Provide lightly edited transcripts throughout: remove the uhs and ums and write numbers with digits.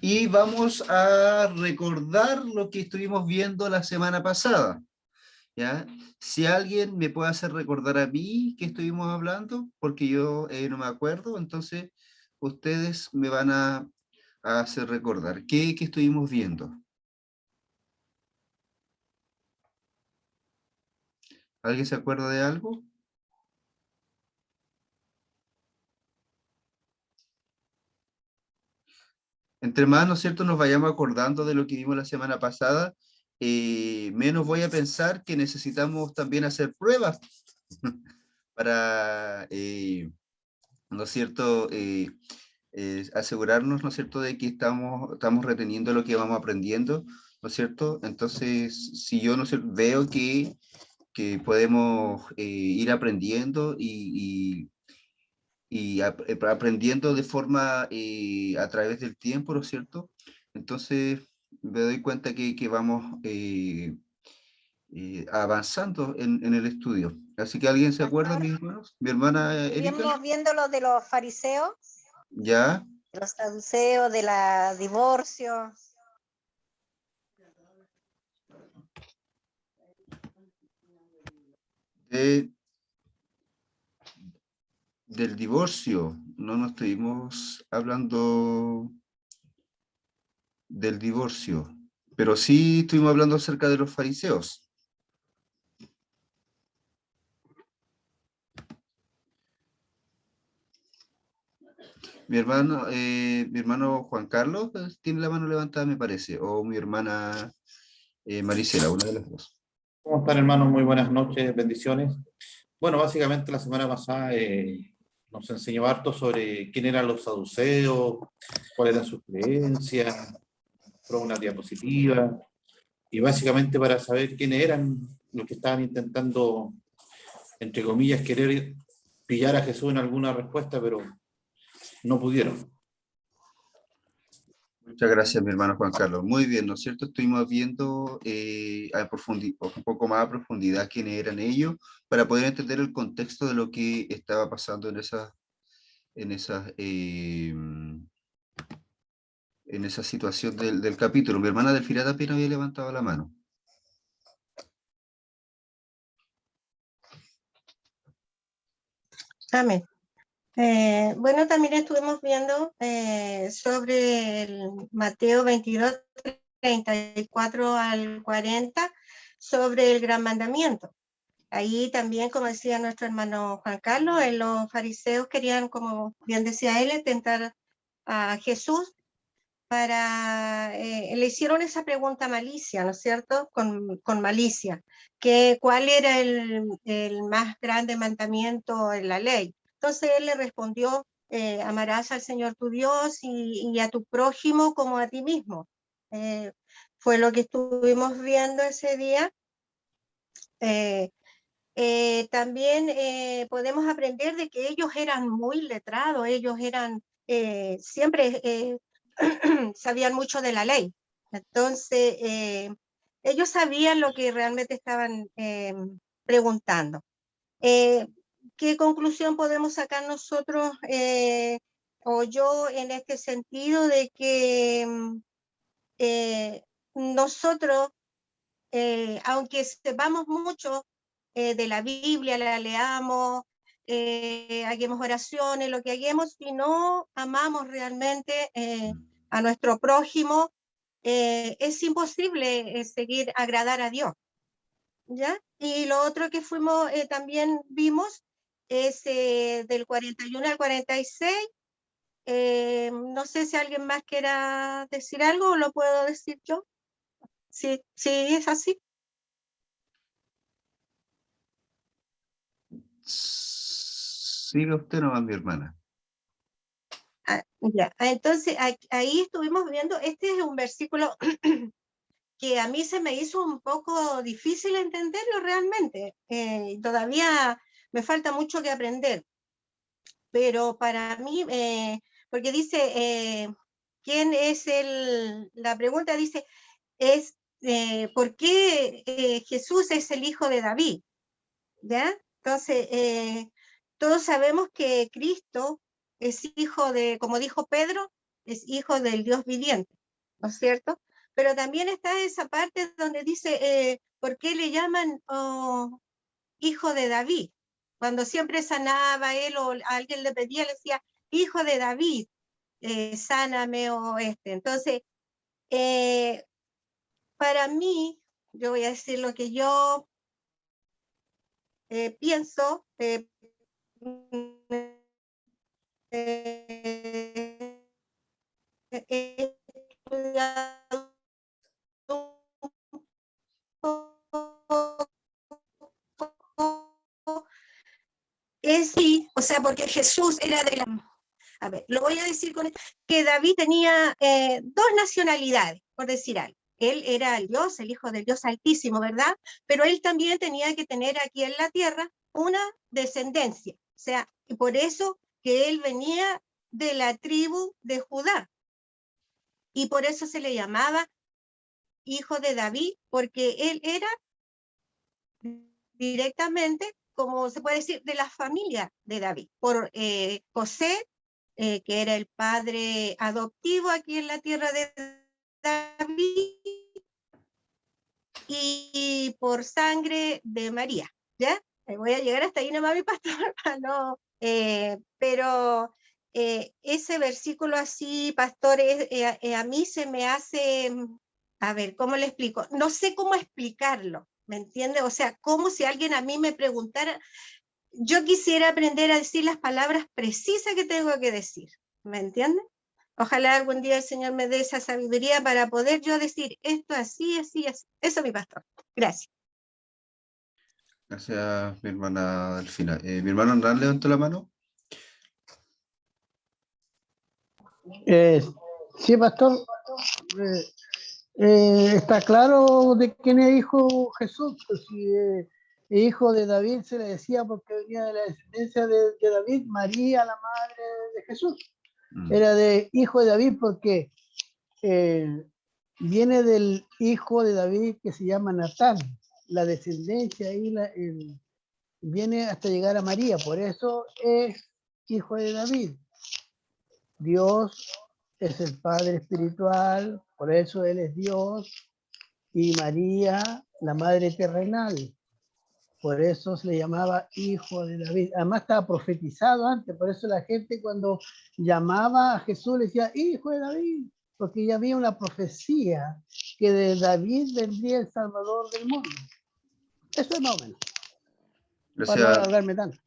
y vamos a recordar lo que estuvimos viendo la semana pasada, ¿ya? Si alguien me puede hacer recordar a mí que estuvimos hablando, porque yo no me acuerdo, entonces ustedes me van a hacer recordar. ¿Qué estuvimos viendo? ¿Alguien se acuerda de algo? Entre más, ¿no es cierto?, nos vayamos acordando de lo que vimos la semana pasada, menos voy a pensar que necesitamos también hacer pruebas para, ¿no es cierto?, asegurarnos, ¿no es cierto?, de que estamos reteniendo lo que vamos aprendiendo, ¿no es cierto? Entonces, si yo, no sé, veo que podemos ir aprendiendo aprendiendo de forma a través del tiempo, ¿no es cierto? Entonces me doy cuenta que vamos avanzando en el estudio. Así que ¿alguien se acuerda, Pastor, mis hermanos? Mi hermana Erika. estuvimos viendo lo de los fariseos, Ya. los saduceos, de la divorcio. Del divorcio. No nos estuvimos hablando del divorcio, pero sí estuvimos hablando acerca de los fariseos. Mi hermano Juan Carlos tiene la mano levantada, me parece, o mi hermana Marisela, una de las dos. ¿Cómo están, hermanos? Muy buenas noches, bendiciones. Bueno, básicamente la semana pasada nos enseñó harto sobre quién eran los saduceos, cuáles eran sus creencias, fue una diapositiva, y básicamente para saber quiénes eran los que estaban intentando, entre comillas, querer pillar a Jesús en alguna respuesta, pero no pudieron. Muchas gracias, mi hermano Juan Carlos. Muy bien, ¿no es cierto? Estuvimos viendo un poco más a profundidad quiénes eran ellos para poder entender el contexto de lo que estaba pasando en esa situación del capítulo. Mi hermana Delfina también había levantado la mano. Amén. Bueno, también estuvimos viendo sobre el Mateo 22, 34 al 40, sobre el gran mandamiento. Ahí también, como decía nuestro hermano Juan Carlos, los fariseos querían, como bien decía él, tentar a Jesús le hicieron esa pregunta malicia, ¿no es cierto? Con malicia, que cuál era el más grande mandamiento en la ley. Entonces él le respondió, amarás al Señor tu Dios y a tu prójimo como a ti mismo. Fue lo que estuvimos viendo ese día. También podemos aprender de que ellos eran muy letrados, ellos eran siempre sabían mucho de la ley. Entonces, ellos sabían lo que realmente estaban preguntando. ¿Qué conclusión podemos sacar nosotros o yo en este sentido de que nosotros, aunque sepamos mucho de la Biblia, la leamos, hagamos oraciones, lo que hagamos, si no amamos realmente a nuestro prójimo, es imposible seguir agradar a Dios, ¿ya? Y lo otro que también vimos es del 41 al 46. No sé si alguien más quiera decir algo o lo puedo decir yo. Sí, sí, es así. Siga usted nomás, mi hermana. Ya. Entonces, ahí estuvimos viendo, este es un versículo que a mí se me hizo un poco difícil entenderlo realmente. Todavía me falta mucho que aprender, pero para mí, porque dice, ¿quién es la pregunta dice, es, ¿por qué Jesús es el hijo de David? ¿Ya? Entonces, todos sabemos que Cristo es hijo de, como dijo Pedro, es hijo del Dios viviente, ¿no es cierto? Pero también está esa parte donde dice, ¿por qué le llaman hijo de David? Cuando siempre sanaba él o alguien le pedía, le decía, hijo de David, sáname o este. Entonces, para mí, yo voy a decir lo que yo pienso, he estudiado sí, o sea, porque Jesús era de la... A ver, lo voy a decir con que David tenía dos nacionalidades, por decir algo. Él era el Dios, el Hijo del Dios Altísimo, ¿verdad? Pero él también tenía que tener aquí en la tierra una descendencia. O sea, y por eso que él venía de la tribu de Judá. Y por eso se le llamaba hijo de David, porque él era directamente, como se puede decir, de la familia de David, por José, que era el padre adoptivo aquí en la tierra de David, y por sangre de María, ¿ya? Voy a llegar hasta ahí nomás, mi pastor, no, pero ese versículo así, pastor, a mí se me hace, a ver, ¿cómo le explico? No sé cómo explicarlo, ¿me entiende? O sea, como si alguien a mí me preguntara, yo quisiera aprender a decir las palabras precisas que tengo que decir, ¿me entiende? Ojalá algún día el Señor me dé esa sabiduría para poder yo decir esto así, así, así. Eso, mi pastor. Gracias. Gracias, mi hermana Delfina. Mi hermano Hernán levantó la mano. Sí, pastor. Está claro de quién es hijo Jesús. Pues, si hijo de David se le decía porque venía de la descendencia de David, María, la madre de Jesús. Era de hijo de David porque viene del hijo de David que se llama Natán. La descendencia ahí viene hasta llegar a María, por eso es hijo de David. Dios es el Padre espiritual, por eso Él es Dios, y María, la Madre terrenal. Por eso se le llamaba hijo de David. Además estaba profetizado antes, por eso la gente cuando llamaba a Jesús le decía, hijo de David, porque ya había una profecía que de David vendría el Salvador del mundo. Eso es más o menos. Gracias. Para no alargarme tanto.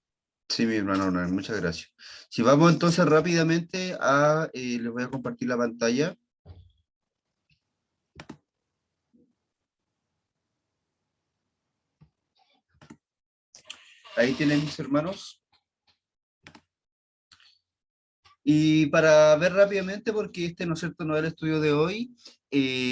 Sí, mi hermano Hernán, muchas gracias. Si vamos entonces rápidamente a, les voy a compartir la pantalla. Ahí tienen mis hermanos. Y para ver rápidamente, porque este, ¿no es cierto?, no es el estudio de hoy,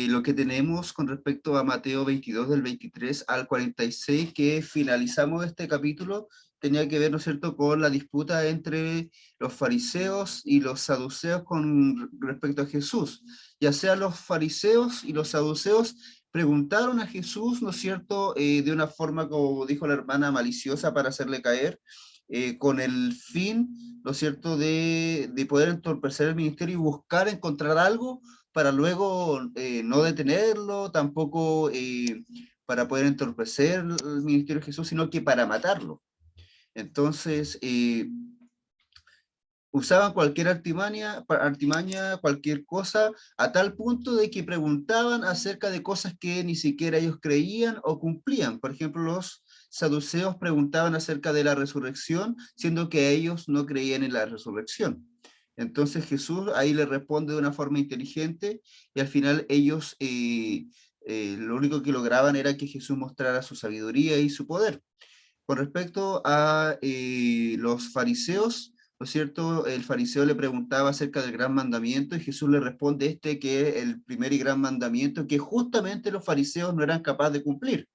lo que tenemos con respecto a Mateo 22, del 23 al 46, que finalizamos este capítulo, tenía que ver, ¿no es cierto?, con la disputa entre los fariseos y los saduceos con respecto a Jesús. Ya sea los fariseos y los saduceos preguntaron a Jesús, ¿no es cierto?, de una forma, como dijo la hermana, maliciosa para hacerle caer, con el fin, ¿no es cierto?, de poder entorpecer el ministerio y buscar encontrar algo para luego no detenerlo, tampoco para poder entorpecer el ministerio de Jesús, sino que para matarlo. Entonces, usaban cualquier artimaña, cualquier cosa, a tal punto de que preguntaban acerca de cosas que ni siquiera ellos creían o cumplían. Por ejemplo, los saduceos preguntaban acerca de la resurrección, siendo que ellos no creían en la resurrección. Entonces Jesús ahí le responde de una forma inteligente y al final ellos lo único que lograban era que Jesús mostrara su sabiduría y su poder. Con respecto a los fariseos, ¿no es cierto? El fariseo le preguntaba acerca del gran mandamiento y Jesús le responde este que es el primer y gran mandamiento que justamente los fariseos no eran capaces de cumplir.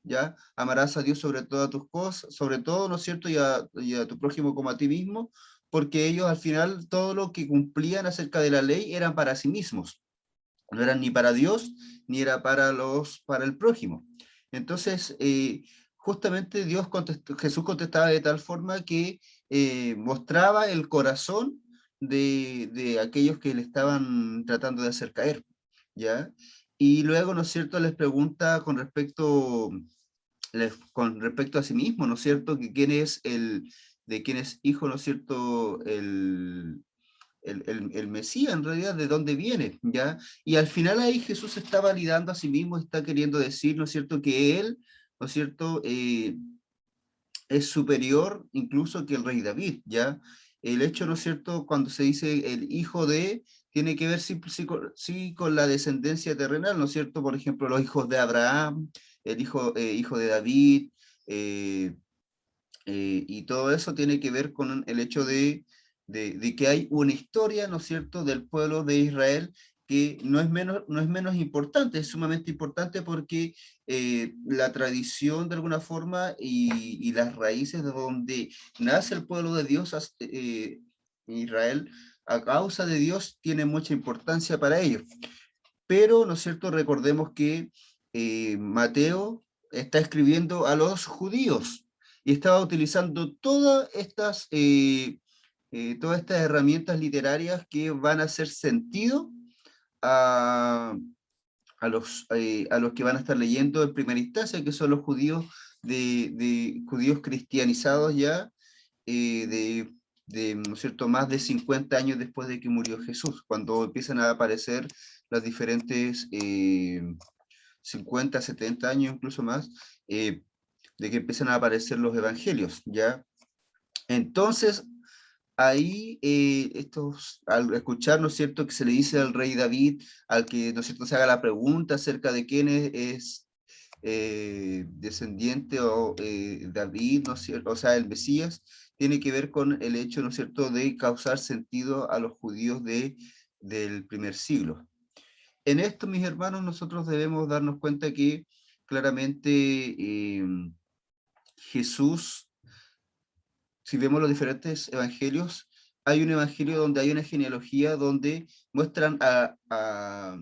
¿Ya? Amarás a Dios sobre todas tus cosas, sobre todo, ¿no es cierto? Y a tu prójimo como a ti mismo, porque ellos al final todo lo que cumplían acerca de la ley eran para sí mismos. No eran ni para Dios, ni era para el prójimo. Entonces, justamente Jesús contestaba de tal forma que mostraba el corazón de aquellos que le estaban tratando de hacer caer, ¿ya? Y luego, ¿no es cierto?, les pregunta con respecto a sí mismo, ¿no es cierto?, que de quién es hijo, ¿no es cierto?, el Mesías, en realidad, de dónde viene, ¿ya? Y al final ahí Jesús está validando a sí mismo, está queriendo decir, ¿no es cierto?, que él, ¿no es cierto?, es superior incluso que el rey David, ¿ya? El hecho, ¿no es cierto?, cuando se dice el hijo de, tiene que ver sí con la descendencia terrenal, ¿no es cierto? Por ejemplo, los hijos de Abraham, el hijo de David, eh, y todo eso tiene que ver con el hecho de que hay una historia, ¿no es cierto?, del pueblo de Israel que no es menos importante, es sumamente importante porque la tradición de alguna forma y las raíces de donde nace el pueblo de Dios, Israel, a causa de Dios, tiene mucha importancia para ellos. Pero, ¿no es cierto?, recordemos que Mateo está escribiendo a los judíos y estaba utilizando todas estas herramientas literarias que van a hacer sentido a, a los que van a estar leyendo en primera instancia, que son los judíos de judíos cristianizados ya, ¿no es cierto?, más de 50 años después de que murió Jesús, cuando empiezan a aparecer las diferentes 50, 70 años, incluso más, de que empiezan a aparecer los evangelios, ¿ya? Entonces, ahí, al escuchar, ¿no es cierto?, que se le dice al rey David, al que, ¿no es cierto?, se haga la pregunta acerca de quién es descendiente o David, ¿no es cierto?, o sea, el Mesías, tiene que ver con el hecho, ¿no es cierto?, de causar sentido a los judíos del primer siglo. En esto, mis hermanos, nosotros debemos darnos cuenta que claramente Jesús, si vemos los diferentes evangelios, hay un evangelio donde hay una genealogía donde muestran a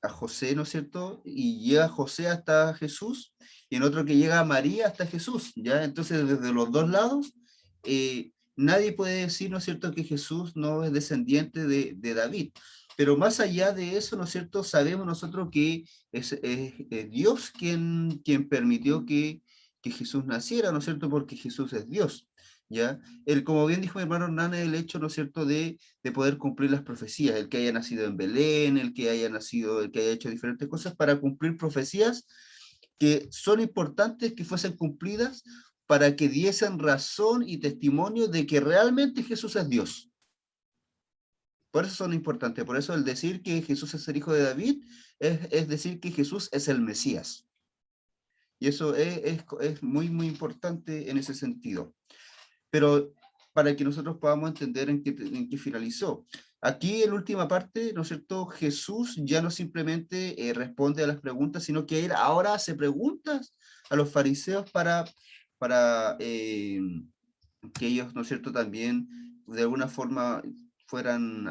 José, ¿no es cierto? Y llega José hasta Jesús, y en otro que llega a María hasta Jesús, ¿ya? Entonces, desde los dos lados, nadie puede decir, ¿no es cierto?, que Jesús no es descendiente de David. Pero más allá de eso, ¿no es cierto?, sabemos nosotros que es Dios quien permitió que Jesús naciera, ¿no es cierto?, porque Jesús es Dios, ¿ya? Como bien dijo mi hermano Hernán, el hecho, ¿no es cierto?, de poder cumplir las profecías, el que haya nacido en Belén, el que haya hecho diferentes cosas para cumplir profecías que son importantes que fuesen cumplidas para que diesen razón y testimonio de que realmente Jesús es Dios. Por eso son importantes, por eso el decir que Jesús es el hijo de David es decir que Jesús es el Mesías. Y eso es muy, muy importante en ese sentido. Pero para que nosotros podamos entender en qué finalizó. Aquí en última parte, ¿no es cierto?, Jesús ya no simplemente responde a las preguntas, sino que él ahora hace preguntas a los fariseos para que ellos, ¿no es cierto?, también de alguna forma fueran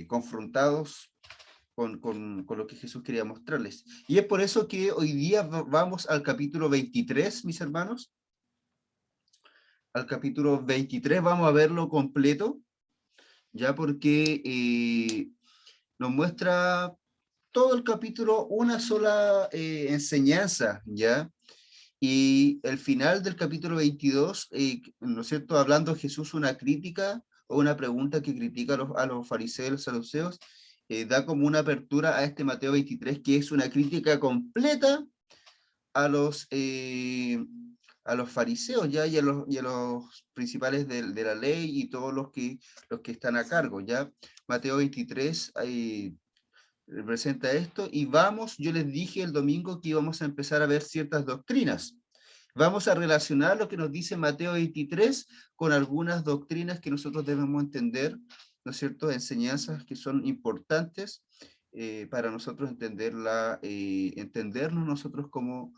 confrontados con lo que Jesús quería mostrarles. Y es por eso que hoy día vamos al capítulo 23, mis hermanos. Al capítulo 23 vamos a verlo completo, ya porque nos muestra todo el capítulo una sola enseñanza, ¿ya? Y el final del capítulo 22, ¿no es cierto?, hablando Jesús una crítica o una pregunta que critica a los fariseos y los saduceos, da como una apertura a este Mateo 23, que es una crítica completa a los fariseos ya y a los principales de la ley y todos los que están a cargo, ¿ya? Mateo 23 representa esto y yo les dije el domingo que íbamos a empezar a ver ciertas doctrinas. Vamos a relacionar lo que nos dice Mateo 23 con algunas doctrinas que nosotros debemos entender, ¿no es cierto? Enseñanzas que son importantes para nosotros entendernos nosotros como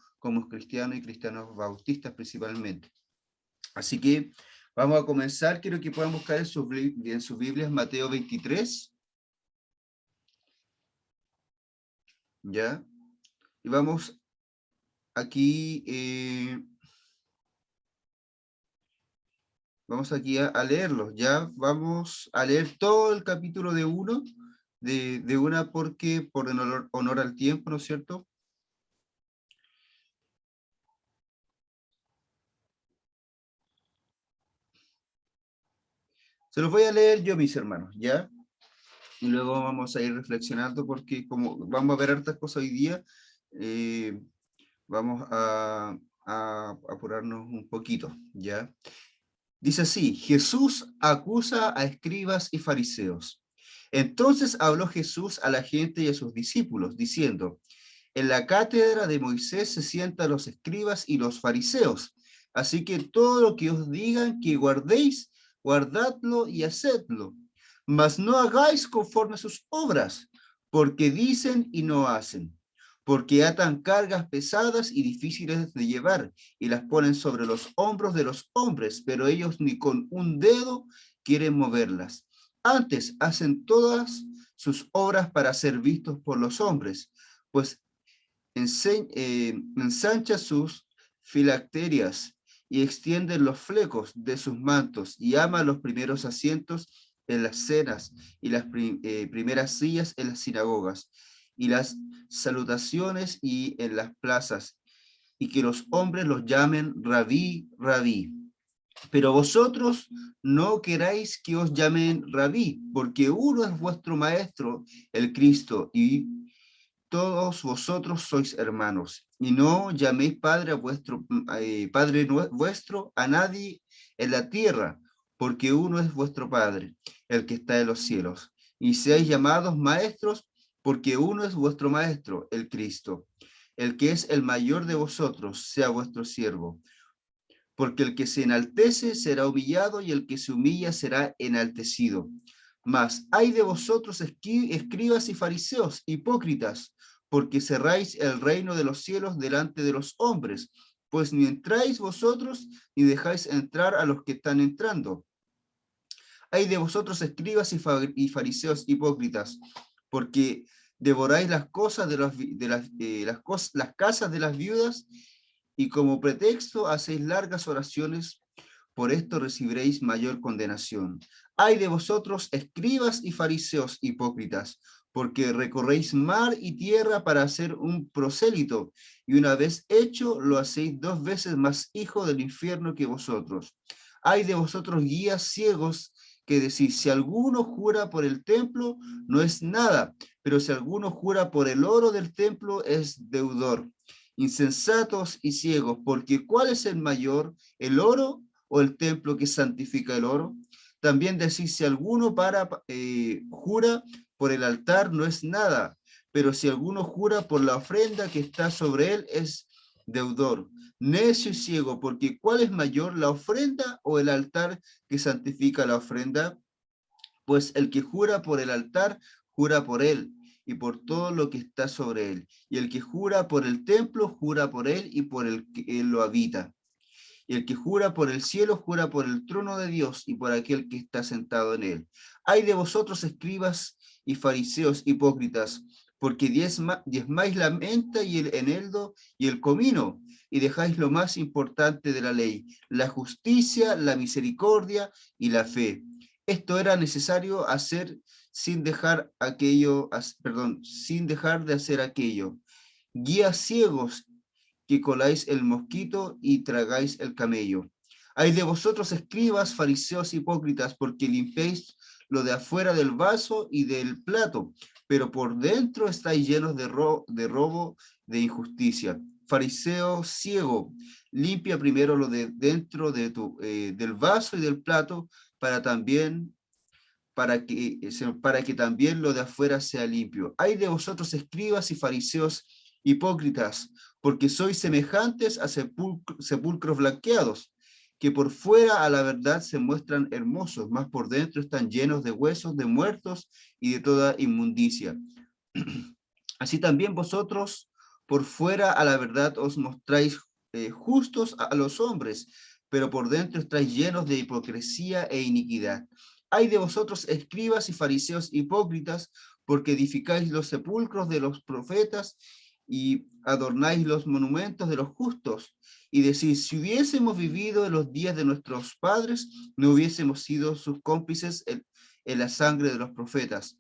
cristianos y cristianos bautistas principalmente. Así que vamos a comenzar. Quiero que puedan buscar en sus Biblias Mateo 23. ¿Ya? Y vamos aquí Vamos aquí a leerlos. Ya vamos a leer todo el capítulo de uno, de una, porque por honor al tiempo, ¿no es cierto? Se los voy a leer yo, mis hermanos, ¿ya? Y luego vamos a ir reflexionando, porque como vamos a ver hartas cosas hoy día, vamos a apurarnos un poquito, ¿ya? Dice así: Jesús acusa a escribas y fariseos. Entonces habló Jesús a la gente y a sus discípulos, diciendo: en la cátedra de Moisés se sientan los escribas y los fariseos. Así que todo lo que os digan que guardéis, guardadlo y hacedlo. Mas no hagáis conforme a sus obras, porque dicen y no hacen. Porque atan cargas pesadas y difíciles de llevar, y las ponen sobre los hombros de los hombres, pero ellos ni con un dedo quieren moverlas. Antes hacen todas sus obras para ser vistos por los hombres, pues ensancha sus filacterias y extiende los flecos de sus mantos, y ama los primeros asientos en las cenas y las primeras sillas en las sinagogas y las salutaciones y en las plazas, y que los hombres los llamen rabí, rabí. Pero vosotros no queráis que os llamen rabí, porque uno es vuestro maestro, el Cristo, y todos vosotros sois hermanos, y no llaméis padre a vuestro vuestro a nadie en la tierra, porque uno es vuestro Padre, el que está en los cielos. Y seáis llamados maestros, porque uno es vuestro maestro, el Cristo. El que es el mayor de vosotros sea vuestro siervo, porque el que se enaltece será humillado, y el que se humilla será enaltecido. Mas hay de vosotros, escribas y fariseos, hipócritas, porque cerráis el reino de los cielos delante de los hombres, pues ni entráis vosotros, ni dejáis entrar a los que están entrando. Hay de vosotros, escribas y fariseos hipócritas, porque devoráis las cosas las casas de las viudas, y como pretexto hacéis largas oraciones. Por esto recibiréis mayor condenación. Ay de vosotros, escribas y fariseos hipócritas, porque recorréis mar y tierra para hacer un prosélito, y una vez hecho, lo hacéis 2 veces más hijo del infierno que vosotros. Ay de vosotros, guías ciegos, que decís: si alguno jura por el templo, no es nada, pero si alguno jura por el oro del templo, es deudor. Insensatos y ciegos, porque ¿cuál es el mayor, el oro o el templo que santifica el oro? También decís: si alguno jura por el altar, no es nada, pero si alguno jura por la ofrenda que está sobre él, es deudor. Necio y ciego, porque ¿cuál es mayor, la ofrenda o el altar que santifica la ofrenda? Pues el que jura por el altar, jura por él y por todo lo que está sobre él. Y el que jura por el templo, jura por él y por el que él lo habita. Y el que jura por el cielo, jura por el trono de Dios y por aquel que está sentado en él. Ay de vosotros, escribas y fariseos hipócritas, porque diezmáis la menta y el eneldo y el comino, y dejáis lo más importante de la ley, la justicia, la misericordia y la fe. Esto era necesario hacer sin dejar sin dejar de hacer aquello. Guías ciegos, que coláis el mosquito y tragáis el camello. Ay de vosotros, escribas, fariseos hipócritas, porque limpiáis lo de afuera del vaso y del plato, pero por dentro estáis llenos de robo, de injusticia. Fariseo ciego, limpia primero lo de dentro del vaso y del plato, para que también lo de afuera sea limpio. Ay de vosotros, escribas y fariseos hipócritas, porque sois semejantes a sepulcros blanqueados, que por fuera a la verdad se muestran hermosos, mas por dentro están llenos de huesos de muertos y de toda inmundicia. Así también vosotros por fuera a la verdad os mostráis justos a los hombres, pero por dentro estáis llenos de hipocresía e iniquidad. Ay de vosotros, escribas y fariseos hipócritas, porque edificáis los sepulcros de los profetas y adornáis los monumentos de los justos, y decís, si hubiésemos vivido en los días de nuestros padres, no hubiésemos sido sus cómplices en la sangre de los profetas.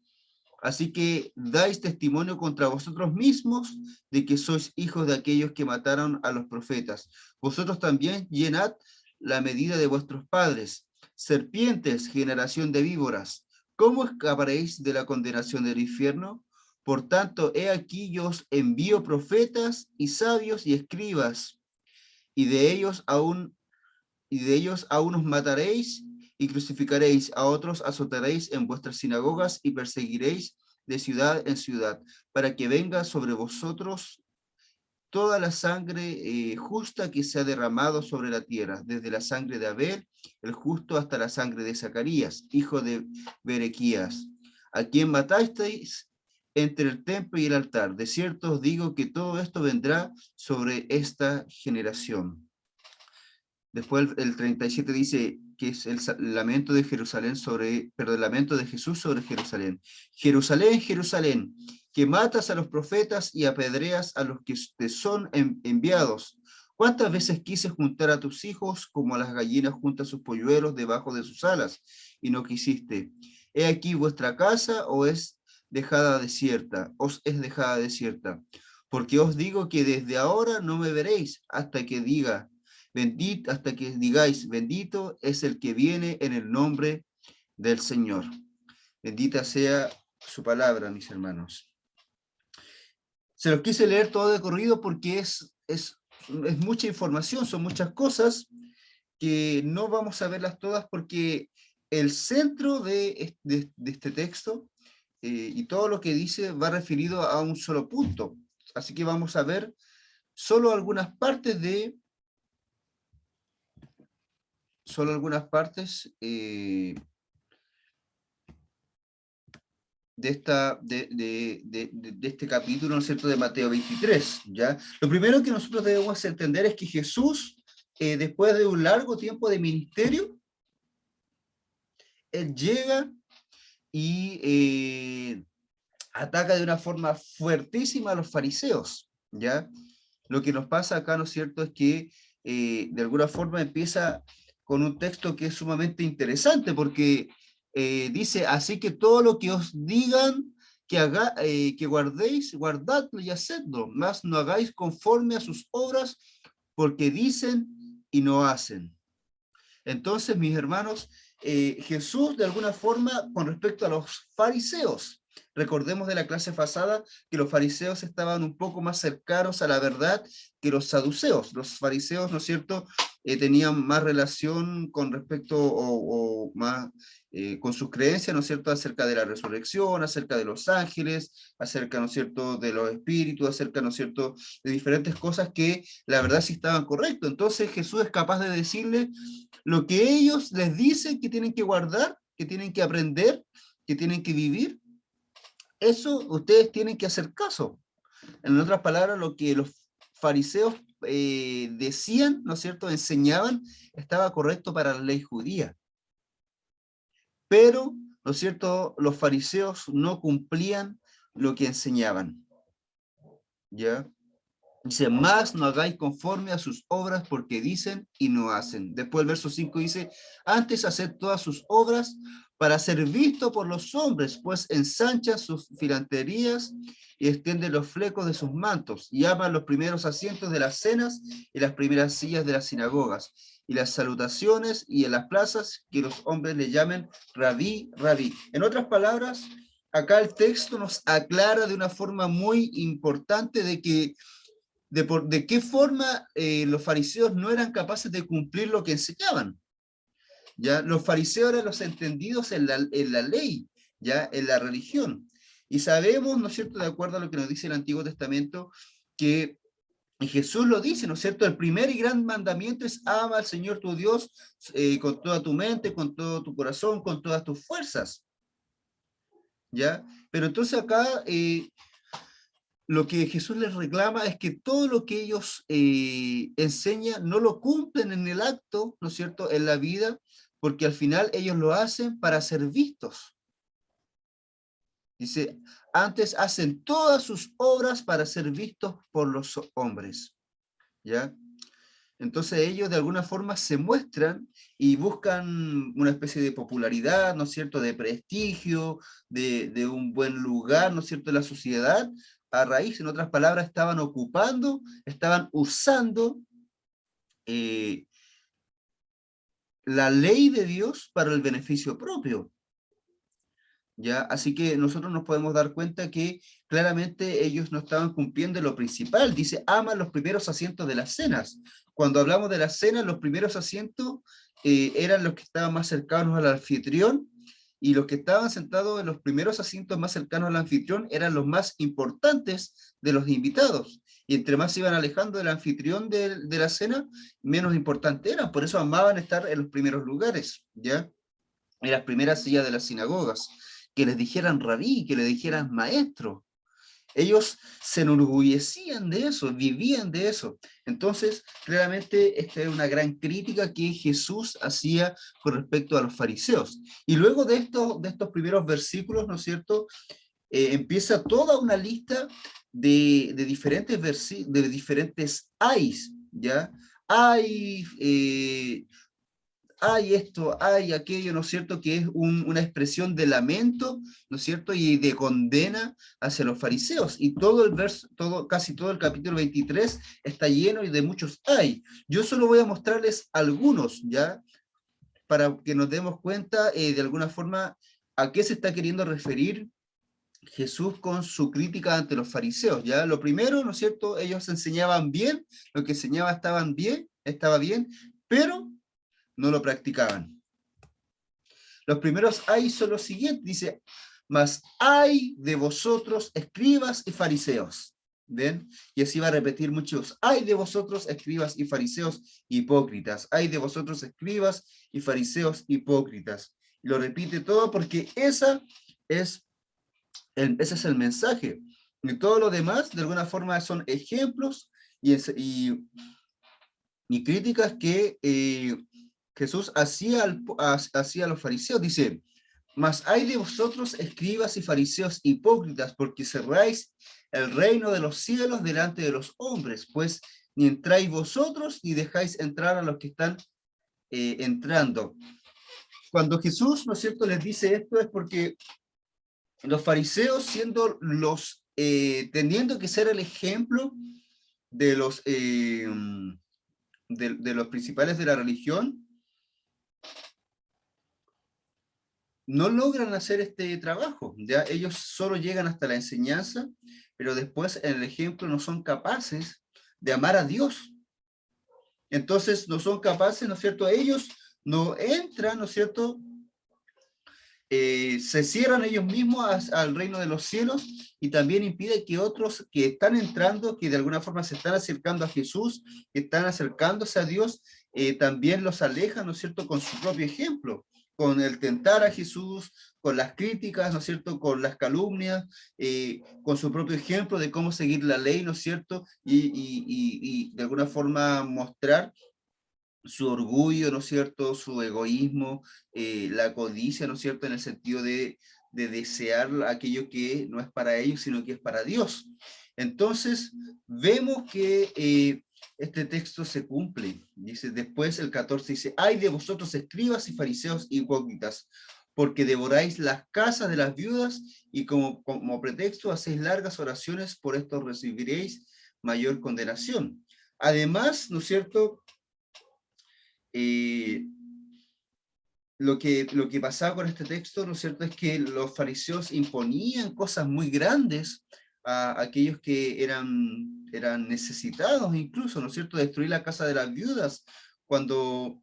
Así que dais testimonio contra vosotros mismos de que sois hijos de aquellos que mataron a los profetas. Vosotros también llenad la medida de vuestros padres. Serpientes, generación de víboras, ¿cómo escaparéis de la condenación del infierno? Por tanto, he aquí yo os envío profetas y sabios y escribas, y de ellos aún os mataréis y crucificaréis, a otros azotaréis en vuestras sinagogas y perseguiréis de ciudad en ciudad, para que venga sobre vosotros toda la sangre justa que se ha derramado sobre la tierra, desde la sangre de Abel, el justo, hasta la sangre de Zacarías, hijo de Berequías, a quien matasteis entre el templo y el altar. De cierto os digo que todo esto vendrá sobre esta generación. Después el 37 dice que es el lamento de Jerusalén el lamento de Jesús sobre Jerusalén. Jerusalén, Jerusalén, que matas a los profetas y apedreas a los que te son enviados. ¿Cuántas veces quise juntar a tus hijos como a las gallinas juntan sus polluelos debajo de sus alas, y no quisiste? He aquí vuestra casa os es dejada desierta. Porque os digo que desde ahora no me veréis hasta que digáis, bendito es el que viene en el nombre del Señor. Bendita sea su palabra, mis hermanos. Se los quise leer todo de corrido porque es mucha información, son muchas cosas que no vamos a verlas todas porque el centro de este texto y todo lo que dice va referido a un solo punto. Así que vamos a ver solo algunas partes de de este capítulo, ¿no es cierto?, de Mateo 23, ¿ya? Lo primero que nosotros debemos entender es que Jesús, después de un largo tiempo de ministerio, Él llega y ataca de una forma fuertísima a los fariseos, ¿ya? Lo que nos pasa acá, ¿no es cierto?, es que de alguna forma empieza con un texto que es sumamente interesante, porque dice, así que todo lo que os digan que guardéis, guardadlo y hacedlo, mas no hagáis conforme a sus obras, porque dicen y no hacen. Entonces, mis hermanos, Jesús de alguna forma, con respecto a los fariseos, recordemos de la clase pasada que los fariseos estaban un poco más cercanos a la verdad que los saduceos. Los fariseos, ¿no es cierto?, tenían más relación con respecto o más con sus creencias, ¿no es cierto?, acerca de la resurrección, acerca de los ángeles, acerca, ¿no es cierto?, de los espíritus, acerca, ¿no es cierto?, de diferentes cosas que la verdad sí estaban correctas. Entonces Jesús es capaz de decirle lo que ellos les dicen que tienen que guardar, que tienen que aprender, que tienen que vivir. Eso ustedes tienen que hacer caso. En otras palabras, lo que los fariseos decían, ¿no es cierto?, enseñaban, estaba correcto para la ley judía. Pero, ¿no es cierto?, los fariseos no cumplían lo que enseñaban. ¿Ya? Dice, más no hagáis conforme a sus obras porque dicen y no hacen. Después el verso 5 dice, antes haced todas sus obras para ser visto por los hombres, pues ensancha sus filanterías y extiende los flecos de sus mantos, y aman los primeros asientos de las cenas y las primeras sillas de las sinagogas, y las salutaciones y en las plazas que los hombres le llamen rabí, rabí. En otras palabras, acá el texto nos aclara de una forma muy importante de que de qué forma los fariseos no eran capaces de cumplir lo que enseñaban. ¿Ya? Los fariseos eran los entendidos en la ley, ¿ya? En la religión. Y sabemos, ¿no es cierto?, de acuerdo a lo que nos dice el Antiguo Testamento, que Jesús lo dice, ¿no es cierto? El primer y gran mandamiento es ama al Señor tu Dios con toda tu mente, con todo tu corazón, con todas tus fuerzas. ¿Ya? Pero entonces acá lo que Jesús les reclama es que todo lo que ellos enseñan no lo cumplen en el acto, ¿no es cierto?, en la vida, porque al final ellos lo hacen para ser vistos. Dice, antes hacen todas sus obras para ser vistos por los hombres. ¿Ya? Entonces ellos de alguna forma se muestran y buscan una especie de popularidad, ¿no es cierto?, de prestigio, de un buen lugar, ¿no es cierto?, en la sociedad. A raíz, en otras palabras, estaban ocupando, estaban usando la ley de Dios para el beneficio propio. ¿Ya? Así que nosotros nos podemos dar cuenta que claramente ellos no estaban cumpliendo lo principal. Dice, aman los primeros asientos de las cenas. Cuando hablamos de las cenas, los primeros asientos eran los que estaban más cercanos al anfitrión, y los que estaban sentados en los primeros asientos más cercanos al anfitrión eran los más importantes de los invitados. Y entre más se iban alejando del anfitrión de la cena, menos importante eran. Por eso amaban estar en los primeros lugares, ¿ya? En las primeras sillas de las sinagogas, que les dijeran rabí, que les dijeran maestro. Ellos se enorgullecían de eso, vivían de eso. Entonces, claramente, esta es una gran crítica que Jesús hacía con respecto a los fariseos. Y luego de estos primeros versículos, ¿no es cierto?, empieza toda una lista de diferentes ayes, ¿ya? Hay esto, hay aquello, ¿no es cierto?, que es una expresión de lamento, ¿no es cierto?, y de condena hacia los fariseos. Y todo el verso, casi todo el capítulo 23 está lleno de muchos hay. Yo solo voy a mostrarles algunos, ¿ya?, para que nos demos cuenta de alguna forma a qué se está queriendo referir Jesús con su crítica ante los fariseos, ¿ya? Lo primero, ¿no es cierto?, ellos enseñaban bien, lo que enseñaba estaba bien, pero no lo practicaban. Los primeros ay son los siguientes, dice, mas ay de vosotros, escribas y fariseos. ¿Ven? Y así va a repetir muchos, ay de vosotros, escribas y fariseos hipócritas, ay de vosotros, escribas y fariseos hipócritas. Y lo repite todo porque ese es el mensaje. Y todo lo demás, de alguna forma, son ejemplos y críticas que Jesús hacía a los fariseos. Dice, mas hay de vosotros, escribas y fariseos hipócritas, porque cerráis el reino de los cielos delante de los hombres, pues ni entráis vosotros, ni dejáis entrar a los que están entrando. Cuando Jesús, ¿no es cierto?, les dice esto, es porque los fariseos, siendo teniendo que ser el ejemplo de los principales de la religión, no logran hacer este trabajo. ¿Ya? Ellos solo llegan hasta la enseñanza, pero después en el ejemplo no son capaces de amar a Dios. Entonces no son capaces, ¿no es cierto? Ellos no entran, ¿no es cierto?, se cierran ellos mismos al reino de los cielos, y también impide que otros que están entrando, que de alguna forma se están acercando a Jesús, que están acercándose a Dios, también los alejan, ¿no es cierto?, con su propio ejemplo, con el tentar a Jesús, con las críticas, ¿no es cierto?, con las calumnias, con su propio ejemplo de cómo seguir la ley, ¿no es cierto?, y de alguna forma mostrar su orgullo, ¿no es cierto?, su egoísmo, la codicia, ¿no es cierto?, en el sentido de desear aquello que no es para ellos, sino que es para Dios. Entonces, vemos que este texto se cumple. Dice, después el 14 dice, ay de vosotros, escribas y fariseos hipócritas, porque devoráis las casas de las viudas y como pretexto hacéis largas oraciones, por esto recibiréis mayor condenación. Además, ¿no es cierto?, lo que pasaba con este texto, ¿no es cierto?, es que los fariseos imponían cosas muy grandes a aquellos que eran necesitados, incluso, ¿no es cierto?, destruir la casa de las viudas, cuando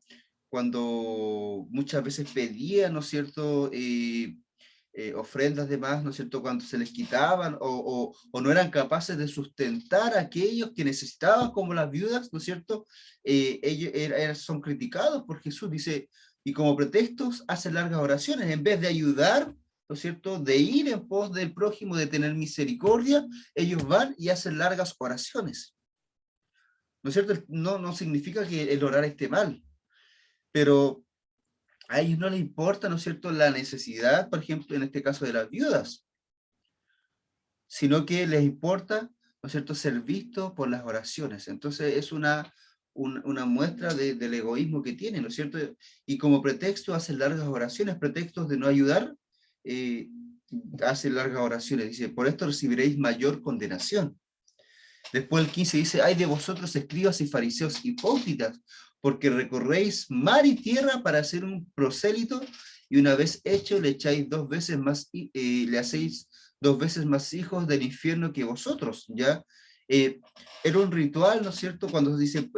muchas veces pedían, ¿no es cierto?, ofrendas de más, ¿no es cierto?, cuando se les quitaban o no eran capaces de sustentar a aquellos que necesitaban, como las viudas, ¿no es cierto?, ellos son criticados por Jesús, dice, y como pretextos hacen largas oraciones, en vez de ayudar, ¿no es cierto?, de ir en pos del prójimo, de tener misericordia, ellos van y hacen largas oraciones. ¿No es cierto? No significa que el orar esté mal, pero a ellos no les importa, ¿no es cierto?, la necesidad, por ejemplo, en este caso de las viudas. sino que les importa, ¿no es cierto?, ser visto por las oraciones. Entonces es una muestra del egoísmo que tienen, ¿no es cierto? Y como pretexto hacen largas oraciones, pretextos de no ayudar, hacen largas oraciones. Dice, por esto recibiréis mayor condenación. Después el 15 dice, ay de vosotros escribas y fariseos hipócritas, porque recorréis mar y tierra para hacer un prosélito, y una vez hecho le echáis 2 veces más, le hacéis 2 veces más hijos del infierno que vosotros, ¿ya? Era un ritual, ¿no es cierto? Cuando se dice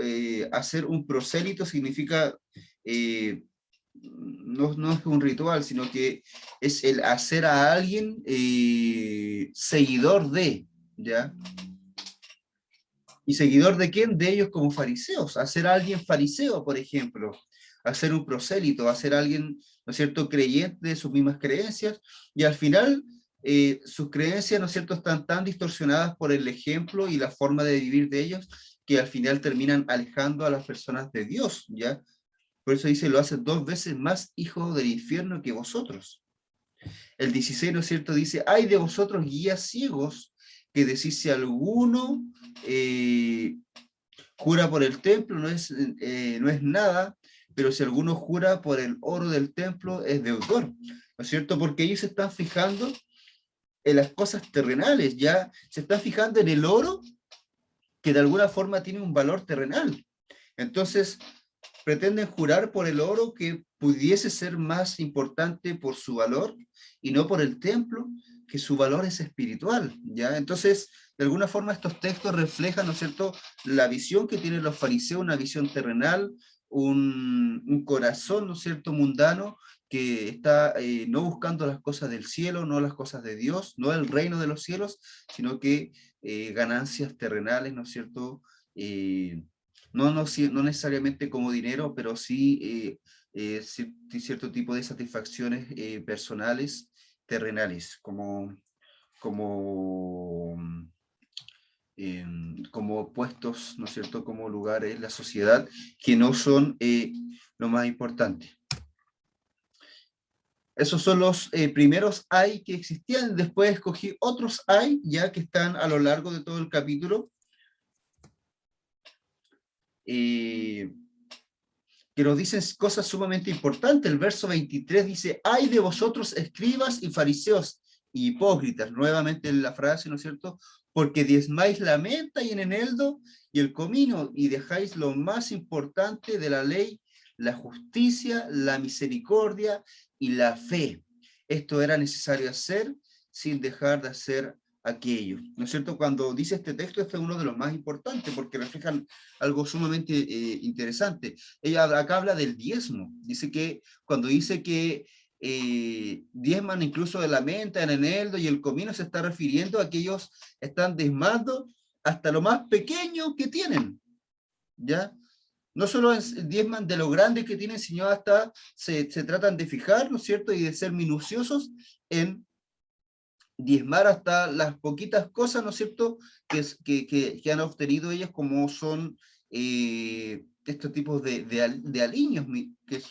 hacer un prosélito significa, no es un ritual, sino que es el hacer a alguien seguidor de, ¿ya? ¿Y seguidor de quién? De ellos como fariseos. Hacer a alguien fariseo, por ejemplo. Hacer un prosélito, hacer a alguien, ¿no es cierto?, creyente de sus mismas creencias. Y al final, sus creencias, ¿no es cierto?, están tan distorsionadas por el ejemplo y la forma de vivir de ellos, que al final terminan alejando a las personas de Dios, ¿ya? Por eso dice, lo hacen 2 veces más hijos del infierno que vosotros. El 16, ¿no es cierto?, dice, ay de vosotros guías ciegos, que decís si alguno jura por el templo, no es nada, pero si alguno jura por el oro del templo, es deudor, ¿no es cierto? Porque ellos se están fijando en las cosas terrenales, ya se están fijando en el oro, que de alguna forma tiene un valor terrenal. Entonces, pretenden jurar por el oro que pudiese ser más importante por su valor y no por el templo, que su valor es espiritual, ¿ya? Entonces, de alguna forma estos textos reflejan, ¿no es cierto?, la visión que tienen los fariseos, una visión terrenal, un corazón, ¿no es cierto?, mundano, que está no buscando las cosas del cielo, no las cosas de Dios, no el reino de los cielos, sino que ganancias terrenales, ¿no es cierto?, no necesariamente como dinero, pero sí cierto tipo de satisfacciones personales, terrenales, como puestos, ¿no es cierto?, como lugares en la sociedad que no son lo más importante. Esos son los primeros hay que existían. Después escogí otros hay, ya que están a lo largo de todo el capítulo. Que nos dicen cosas sumamente importantes. El verso 23 dice, ay de vosotros escribas y fariseos y hipócritas, nuevamente en la frase, ¿no es cierto? Porque diezmáis la menta y el eneldo y el comino, y dejáis lo más importante de la ley, la justicia, la misericordia y la fe. Esto era necesario hacer sin dejar de hacer aquello, ¿no es cierto? Cuando dice este texto, este es uno de los más importantes, porque reflejan algo sumamente interesante. Ella acá habla del diezmo, dice que cuando dice que diezman incluso de la menta, el eneldo y el comino, se está refiriendo a que ellos están diezmando hasta lo más pequeño que tienen, ¿ya? No solo diezman de lo grande que tienen, sino hasta se tratan de fijar, ¿no es cierto?, y de ser minuciosos en diezmar hasta las poquitas cosas, ¿no es cierto?, que han obtenido ellas, como son estos tipos de aliños,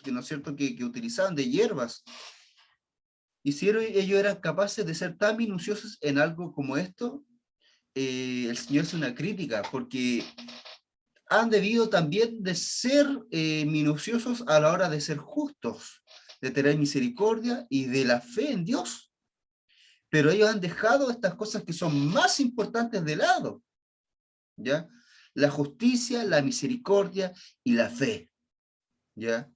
que ¿no es cierto?, que utilizaban de hierbas. Ellos eran capaces de ser tan minuciosos en algo como esto. El Señor hace una crítica, porque han debido también de ser minuciosos a la hora de ser justos, de tener misericordia y de la fe en Dios. Pero ellos han dejado estas cosas que son más importantes de lado, ¿ya? La justicia, la misericordia y la fe, ¿ya?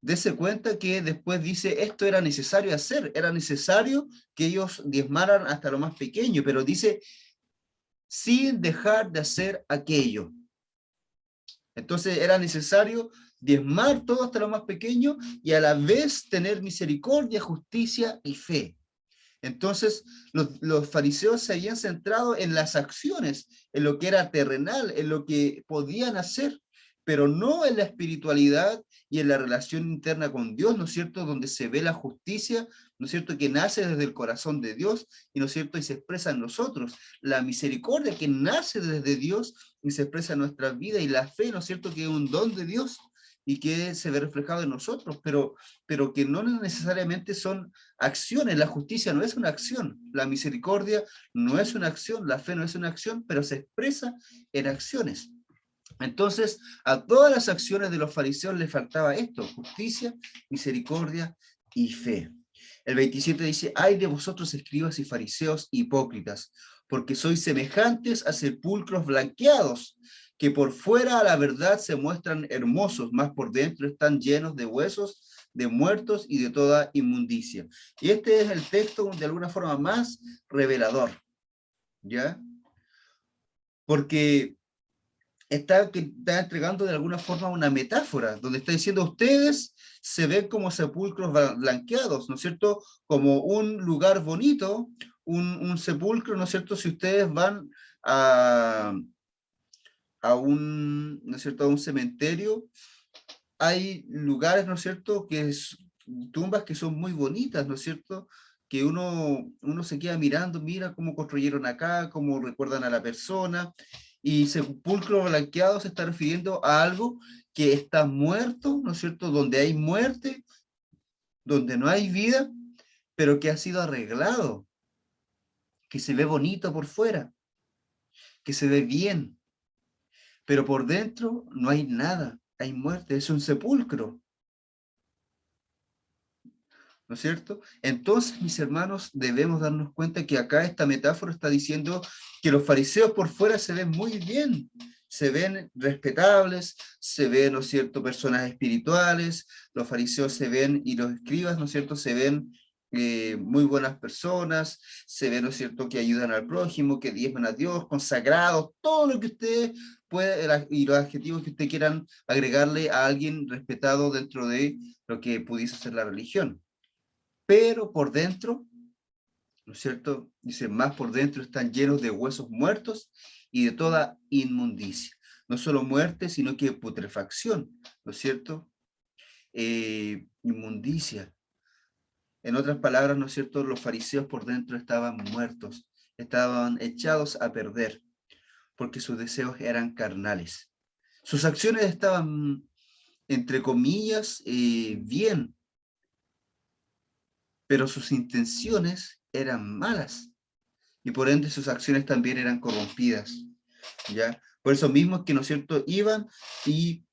Dese cuenta que después dice, esto era necesario hacer, era necesario que ellos diezmaran hasta lo más pequeño, pero dice, sin dejar de hacer aquello. Entonces era necesario diezmar todo hasta lo más pequeño y a la vez tener misericordia, justicia y fe. Entonces los fariseos se habían centrado en las acciones, en lo que era terrenal, en lo que podían hacer, pero no en la espiritualidad y en la relación interna con Dios, ¿no es cierto?, donde se ve la justicia, ¿no es cierto?, que nace desde el corazón de Dios, y ¿no es cierto?, y se expresa en nosotros, la misericordia que nace desde Dios y se expresa en nuestras vidas, y la fe, ¿no es cierto?, que es un don de Dios, y que se ve reflejado en nosotros, pero que no necesariamente son acciones. La justicia no es una acción, la misericordia no es una acción, la fe no es una acción, pero se expresa en acciones. Entonces, a todas las acciones de los fariseos les faltaba esto: justicia, misericordia y fe. El 27 dice: ay de vosotros, escribas y fariseos hipócritas, porque sois semejantes a sepulcros blanqueados, que por fuera a la verdad se muestran hermosos, mas por dentro están llenos de huesos, de muertos y de toda inmundicia. Y este es el texto de alguna forma más revelador, ¿ya? Porque está entregando de alguna forma una metáfora, donde está diciendo: ustedes se ven como sepulcros blanqueados, ¿no es cierto? Como un lugar bonito, un sepulcro, ¿no es cierto? Si ustedes van a un, ¿no es cierto?, a un cementerio, hay lugares, ¿no es cierto?, tumbas que son muy bonitas, ¿no es cierto?, que uno se queda mirando, mira cómo construyeron acá, cómo recuerdan a la persona, y sepulcro blanqueado se está refiriendo a algo que está muerto, ¿no es cierto?, donde hay muerte, donde no hay vida, pero que ha sido arreglado, que se ve bonito por fuera, que se ve bien, pero por dentro no hay nada, hay muerte, es un sepulcro. ¿No es cierto? Entonces, mis hermanos, debemos darnos cuenta que acá esta metáfora está diciendo que los fariseos por fuera se ven muy bien, se ven respetables, se ven, ¿no es cierto?, personas espirituales, los fariseos se ven, y los escribas, ¿no es cierto?, se ven muy buenas personas, se ven, ¿no es cierto?, que ayudan al prójimo, que diezman a Dios, consagrados, todo lo que usted puede, y los adjetivos que usted quieran agregarle a alguien respetado dentro de lo que pudiese ser la religión. Pero por dentro, ¿no es cierto? Dice: más por dentro están llenos de huesos muertos y de toda inmundicia. No solo muerte, sino que putrefacción, ¿no es cierto? Inmundicia. En otras palabras, ¿no es cierto?, los fariseos por dentro estaban muertos, estaban echados a perder, porque sus deseos eran carnales. Sus acciones estaban, entre comillas, bien, pero sus intenciones eran malas, y por ende sus acciones también eran corrompidas, ¿ya? Por eso mismo que, ¿no es cierto?, iban y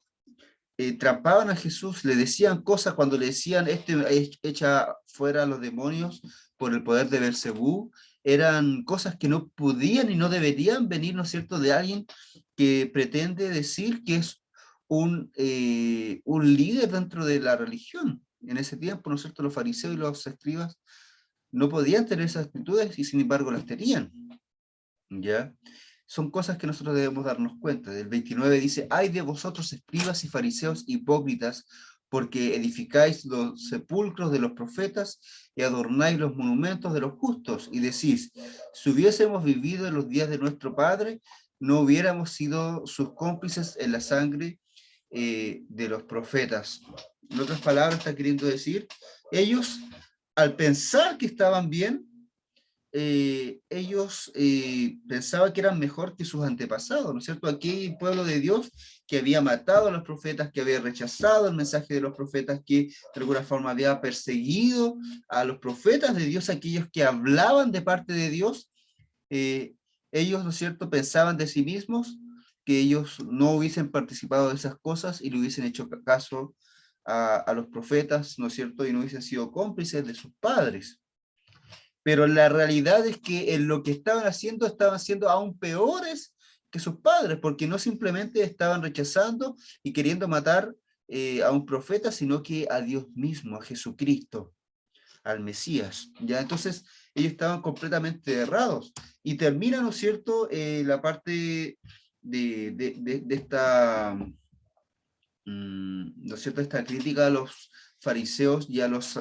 trapaban a Jesús, le decían cosas cuando le decían: echa fuera a los demonios por el poder de Belcebú, eran cosas que no podían y no deberían venir, ¿no es cierto?, de alguien que pretende decir que es un líder dentro de la religión. En ese tiempo, ¿no es cierto?, los fariseos y los escribas no podían tener esas actitudes, y sin embargo las tenían, ¿ya? Son cosas que nosotros debemos darnos cuenta. Del 29 dice: ay de vosotros, escribas y fariseos hipócritas, porque edificáis los sepulcros de los profetas y adornáis los monumentos de los justos, y decís: si hubiésemos vivido en los días de nuestro Padre, no hubiéramos sido sus cómplices en la sangre de los profetas. En otras palabras, está queriendo decir, ellos, al pensar que estaban bien, ellos pensaban que eran mejor que sus antepasados, ¿no es cierto? Aquí el pueblo de Dios que había matado a los profetas, que había rechazado el mensaje de los profetas, que de alguna forma había perseguido a los profetas de Dios, aquellos que hablaban de parte de Dios, ellos, ¿no es cierto?, pensaban de sí mismos que ellos no hubiesen participado de esas cosas y le hubiesen hecho caso a los profetas, ¿no es cierto?, y no hubiesen sido cómplices de sus padres. Pero la realidad es que en lo que estaban siendo aún peores que sus padres, porque no simplemente estaban rechazando y queriendo matar a un profeta, sino que a Dios mismo, a Jesucristo, al Mesías, ¿ya? Entonces, ellos estaban completamente errados. Y termina, ¿no es cierto?, la parte de esta, ¿no es cierto?, esta crítica a los fariseos y a los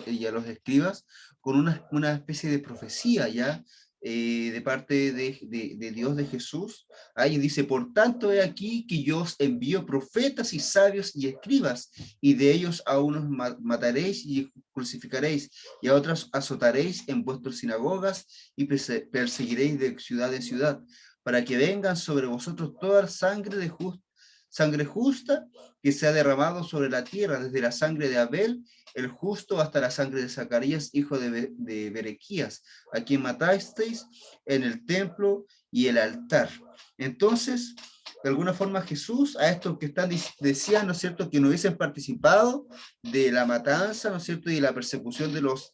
escribas, con una especie de profecía, ¿ya? De parte de Dios, de Jesús. Ahí dice: por tanto, he aquí que yo os envío profetas y sabios y escribas, y de ellos a unos mataréis y crucificaréis, y a otros azotaréis en vuestras sinagogas, y perseguiréis de ciudad en ciudad, para que vengan sobre vosotros toda sangre de justos, sangre justa que se ha derramado sobre la tierra, desde la sangre de Abel, el justo, hasta la sangre de Zacarías, hijo de Berequías, a quien matasteis en el templo y el altar. Entonces, de alguna forma Jesús, a estos que decían, ¿no es cierto?, que no hubiesen participado de la matanza, ¿no es cierto?, y de la persecución de los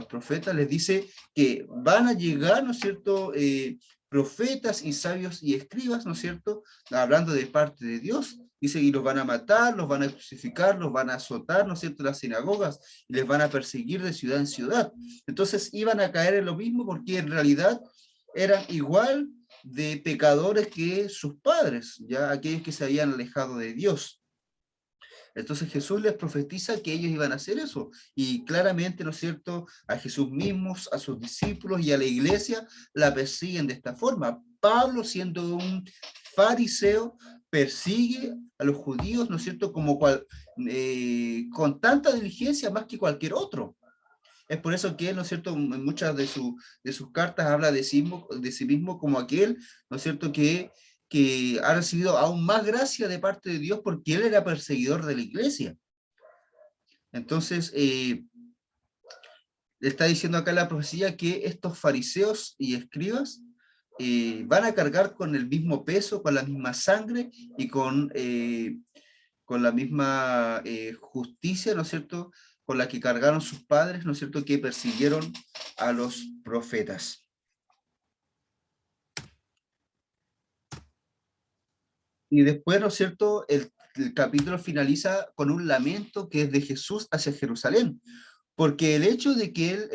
profetas, les dice que van a llegar, ¿no es cierto?, profetas y sabios y escribas, ¿no es cierto?, hablando de parte de Dios, dice, y los van a matar, los van a crucificar, los van a azotar, ¿no es cierto?, en las sinagogas, y les van a perseguir de ciudad en ciudad. Entonces iban a caer en lo mismo porque en realidad eran igual de pecadores que sus padres, ya aquellos que se habían alejado de Dios. Entonces Jesús les profetiza que ellos iban a hacer eso, y claramente, ¿no es cierto?, a Jesús mismos, a sus discípulos y a la iglesia la persiguen de esta forma. Pablo, siendo un fariseo, persigue a los judíos, ¿no es cierto?, con tanta diligencia más que cualquier otro. Es por eso que él, ¿no es cierto?, en muchas de sus cartas habla de sí mismo como aquel, ¿no es cierto?, que ha recibido aún más gracia de parte de Dios porque él era perseguidor de la iglesia. Entonces, le está diciendo acá la profecía que estos fariseos y escribas van a cargar con el mismo peso, con la misma sangre y con la misma justicia, ¿no es cierto?, con la que cargaron sus padres, ¿no es cierto?, que persiguieron a los profetas. Y después, ¿no es cierto?, el capítulo finaliza con un lamento que es de Jesús hacia Jerusalén, porque el hecho de que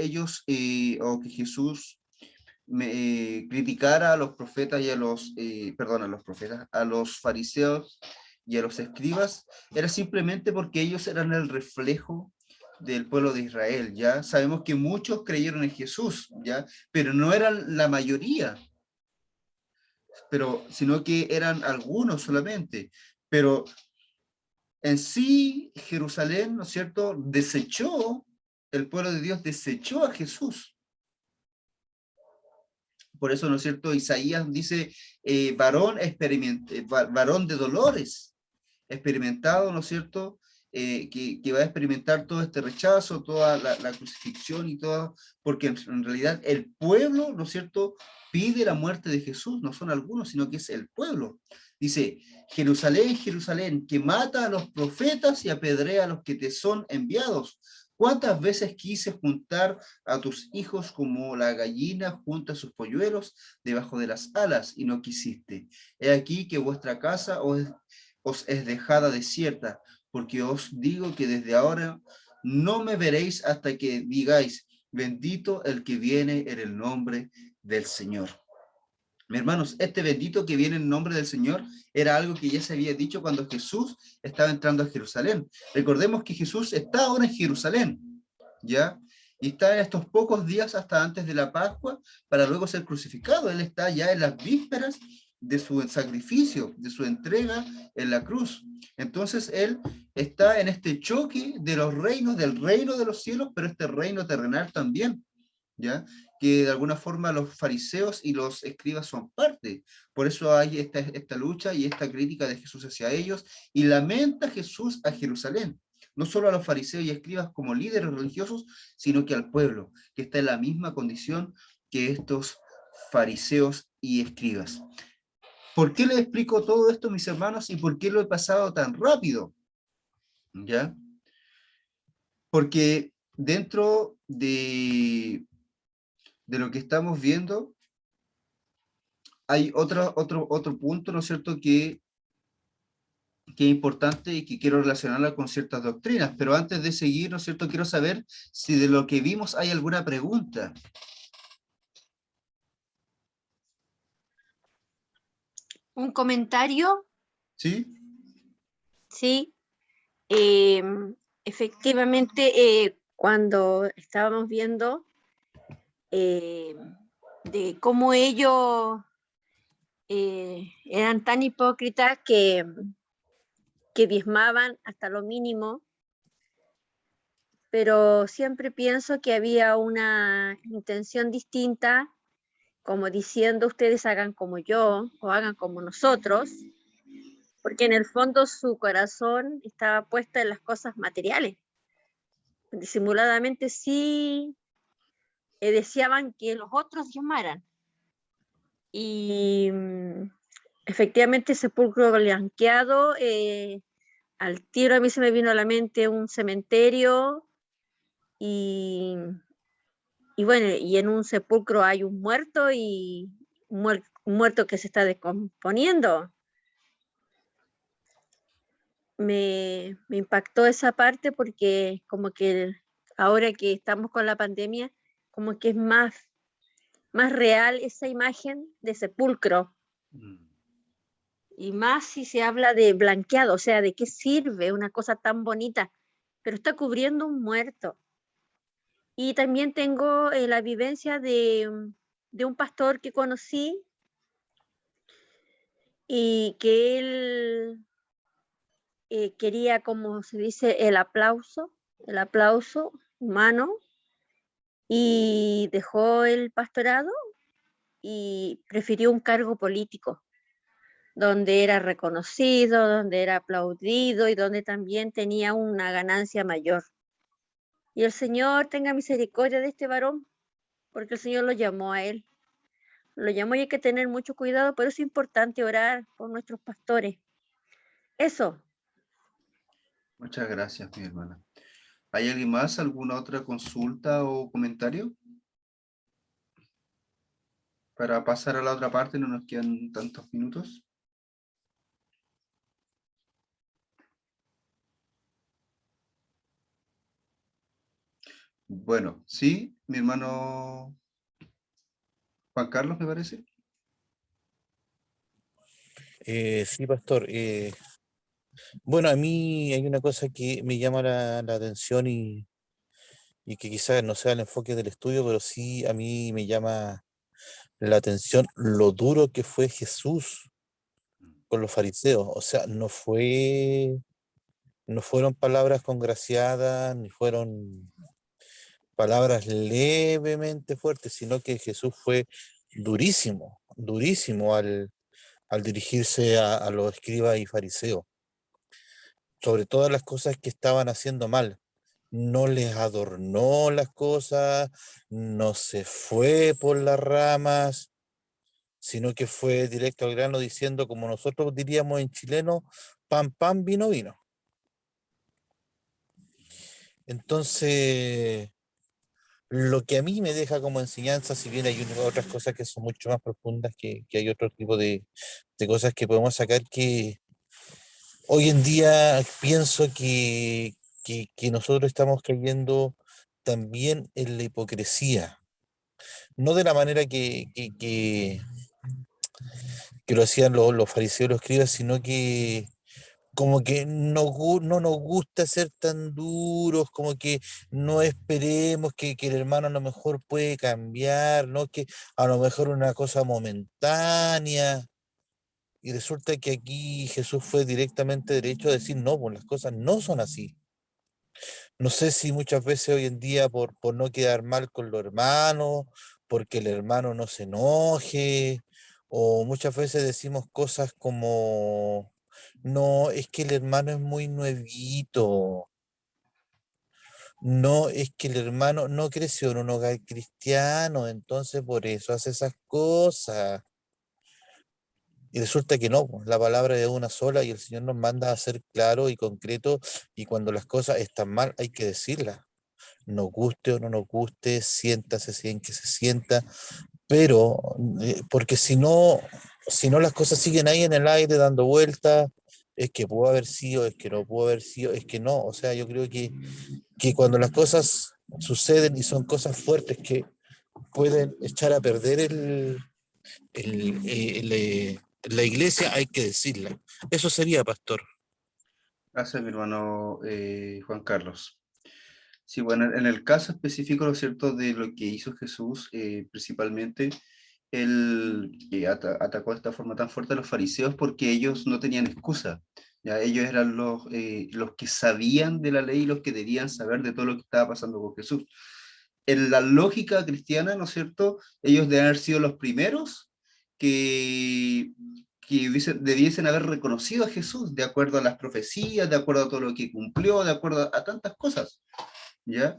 o que Jesús criticara a los profetas y a los fariseos y a los escribas, era simplemente porque ellos eran el reflejo del pueblo de Israel, ¿ya? Sabemos que muchos creyeron en Jesús, ¿ya? Pero no eran la mayoría, sino que eran algunos solamente. Pero en sí, Jerusalén, ¿no es cierto?, el pueblo de Dios desechó a Jesús. Por eso, ¿no es cierto?, Isaías dice, varón de dolores, experimentado, ¿no es cierto?, que va a experimentar todo este rechazo, toda la crucifixión y todo, porque en realidad el pueblo, ¿no es cierto?, pide la muerte de Jesús, no son algunos, sino que es el pueblo. Dice, Jerusalén, Jerusalén, que mata a los profetas y apedrea a los que te son enviados. ¿Cuántas veces quise juntar a tus hijos como la gallina junta sus polluelos debajo de las alas y no quisiste? He aquí que vuestra casa os es dejada desierta, porque os digo que desde ahora no me veréis hasta que digáis, bendito el que viene en el nombre del Señor. Mis hermanos, este bendito que viene en nombre del Señor era algo que ya se había dicho cuando Jesús estaba entrando a Jerusalén. Recordemos que Jesús está ahora en Jerusalén, ¿ya? Y está en estos pocos días hasta antes de la Pascua para luego ser crucificado. Él está ya en las vísperas de su sacrificio, de su entrega en la cruz. Entonces él está en este choque de los reinos, del reino de los cielos, pero este reino terrenal también, ¿ya? Que de alguna forma los fariseos y los escribas son parte. Por eso hay esta lucha y esta crítica de Jesús hacia ellos, y lamenta Jesús a Jerusalén, no solo a los fariseos y escribas como líderes religiosos, sino que al pueblo, que está en la misma condición que estos fariseos y escribas. ¿Por qué les explico todo esto, mis hermanos, y por qué lo he pasado tan rápido? ¿Ya? Porque dentro de lo que estamos viendo, hay otro punto, ¿no es cierto?, que es importante y que quiero relacionarla con ciertas doctrinas, pero antes de seguir, ¿no es cierto?, quiero saber si de lo que vimos hay alguna pregunta. Un comentario, ¿Sí? sí. Efectivamente, cuando estábamos viendo de cómo ellos eran tan hipócritas que diezmaban hasta lo mínimo, pero siempre pienso que había una intención distinta, como diciendo ustedes hagan como yo o hagan como nosotros, porque en el fondo su corazón estaba puesto en las cosas materiales. Disimuladamente sí deseaban que los otros llamaran. Y efectivamente, sepulcro blanqueado, al tiro a mí se me vino a la mente un cementerio y bueno, y en un sepulcro hay un muerto y un muerto que se está descomponiendo. Me impactó esa parte porque como que ahora que estamos con la pandemia, como que es más real esa imagen de sepulcro. Y más si se habla de blanqueado, o sea, ¿de qué sirve una cosa tan bonita? Pero está cubriendo un muerto. Y también tengo la vivencia de un pastor que conocí y que él quería, como se dice, el aplauso humano, y dejó el pastorado y prefirió un cargo político, donde era reconocido, donde era aplaudido y donde también tenía una ganancia mayor. Y el Señor tenga misericordia de este varón, porque el Señor lo llamó a él. Lo llamó y hay que tener mucho cuidado, por eso es importante orar por nuestros pastores. Eso. Muchas gracias, mi hermana. ¿Hay alguien más? ¿Alguna otra consulta o comentario? Para pasar a la otra parte, no nos quedan tantos minutos. Bueno, sí, mi hermano Juan Carlos, me parece. Sí, pastor. Bueno, a mí hay una cosa que me llama la atención y que quizás no sea el enfoque del estudio, pero sí a mí me llama la atención lo duro que fue Jesús con los fariseos. O sea, no fueron palabras congraciadas, ni fueron palabras levemente fuertes, sino que Jesús fue durísimo, durísimo al dirigirse a los escribas y fariseos, sobre todas las cosas que estaban haciendo mal. No les adornó las cosas, no se fue por las ramas, sino que fue directo al grano diciendo, como nosotros diríamos en chileno, pan, pan, vino, vino. Entonces, lo que a mí me deja como enseñanza, si bien hay otras cosas que son mucho más profundas, que hay otro tipo de cosas que podemos sacar, que hoy en día pienso que nosotros estamos cayendo también en la hipocresía, no de la manera que lo hacían los fariseos y los escribas, sino que como que no nos gusta ser tan duros, como que no esperemos que el hermano a lo mejor puede cambiar, ¿no? Que a lo mejor una cosa momentánea. Y resulta que aquí Jesús fue directamente derecho a decir, no, pues las cosas no son así. No sé si muchas veces hoy en día por no quedar mal con los hermanos, porque el hermano no se enoje, o muchas veces decimos cosas como, no, es que el hermano es muy nuevito, no, es que el hermano no creció en un hogar cristiano, entonces por eso hace esas cosas. Y resulta que no, pues, la palabra es una sola y el Señor nos manda a ser claro y concreto, y cuando las cosas están mal hay que decirlas. Nos guste o no nos guste, siéntase si en que se sienta, pero porque si no las cosas siguen ahí en el aire dando vueltas, es que pudo haber sido, es que no pudo haber sido, es que no. O sea, yo creo que cuando las cosas suceden y son cosas fuertes que pueden echar a perder la iglesia, hay que decirla. Eso sería, pastor. Gracias, mi hermano Juan Carlos. Sí, bueno, en el caso específico, ¿no es cierto?, de lo que hizo Jesús, principalmente, él atacó de esta forma tan fuerte a los fariseos porque ellos no tenían excusa. Ya, ellos eran los que sabían de la ley y los que debían saber de todo lo que estaba pasando con Jesús. En la lógica cristiana, ¿no es cierto?, ellos deben haber sido los primeros que, debiesen haber reconocido a Jesús de acuerdo a las profecías, de acuerdo a todo lo que cumplió, de acuerdo a tantas cosas, ¿ya?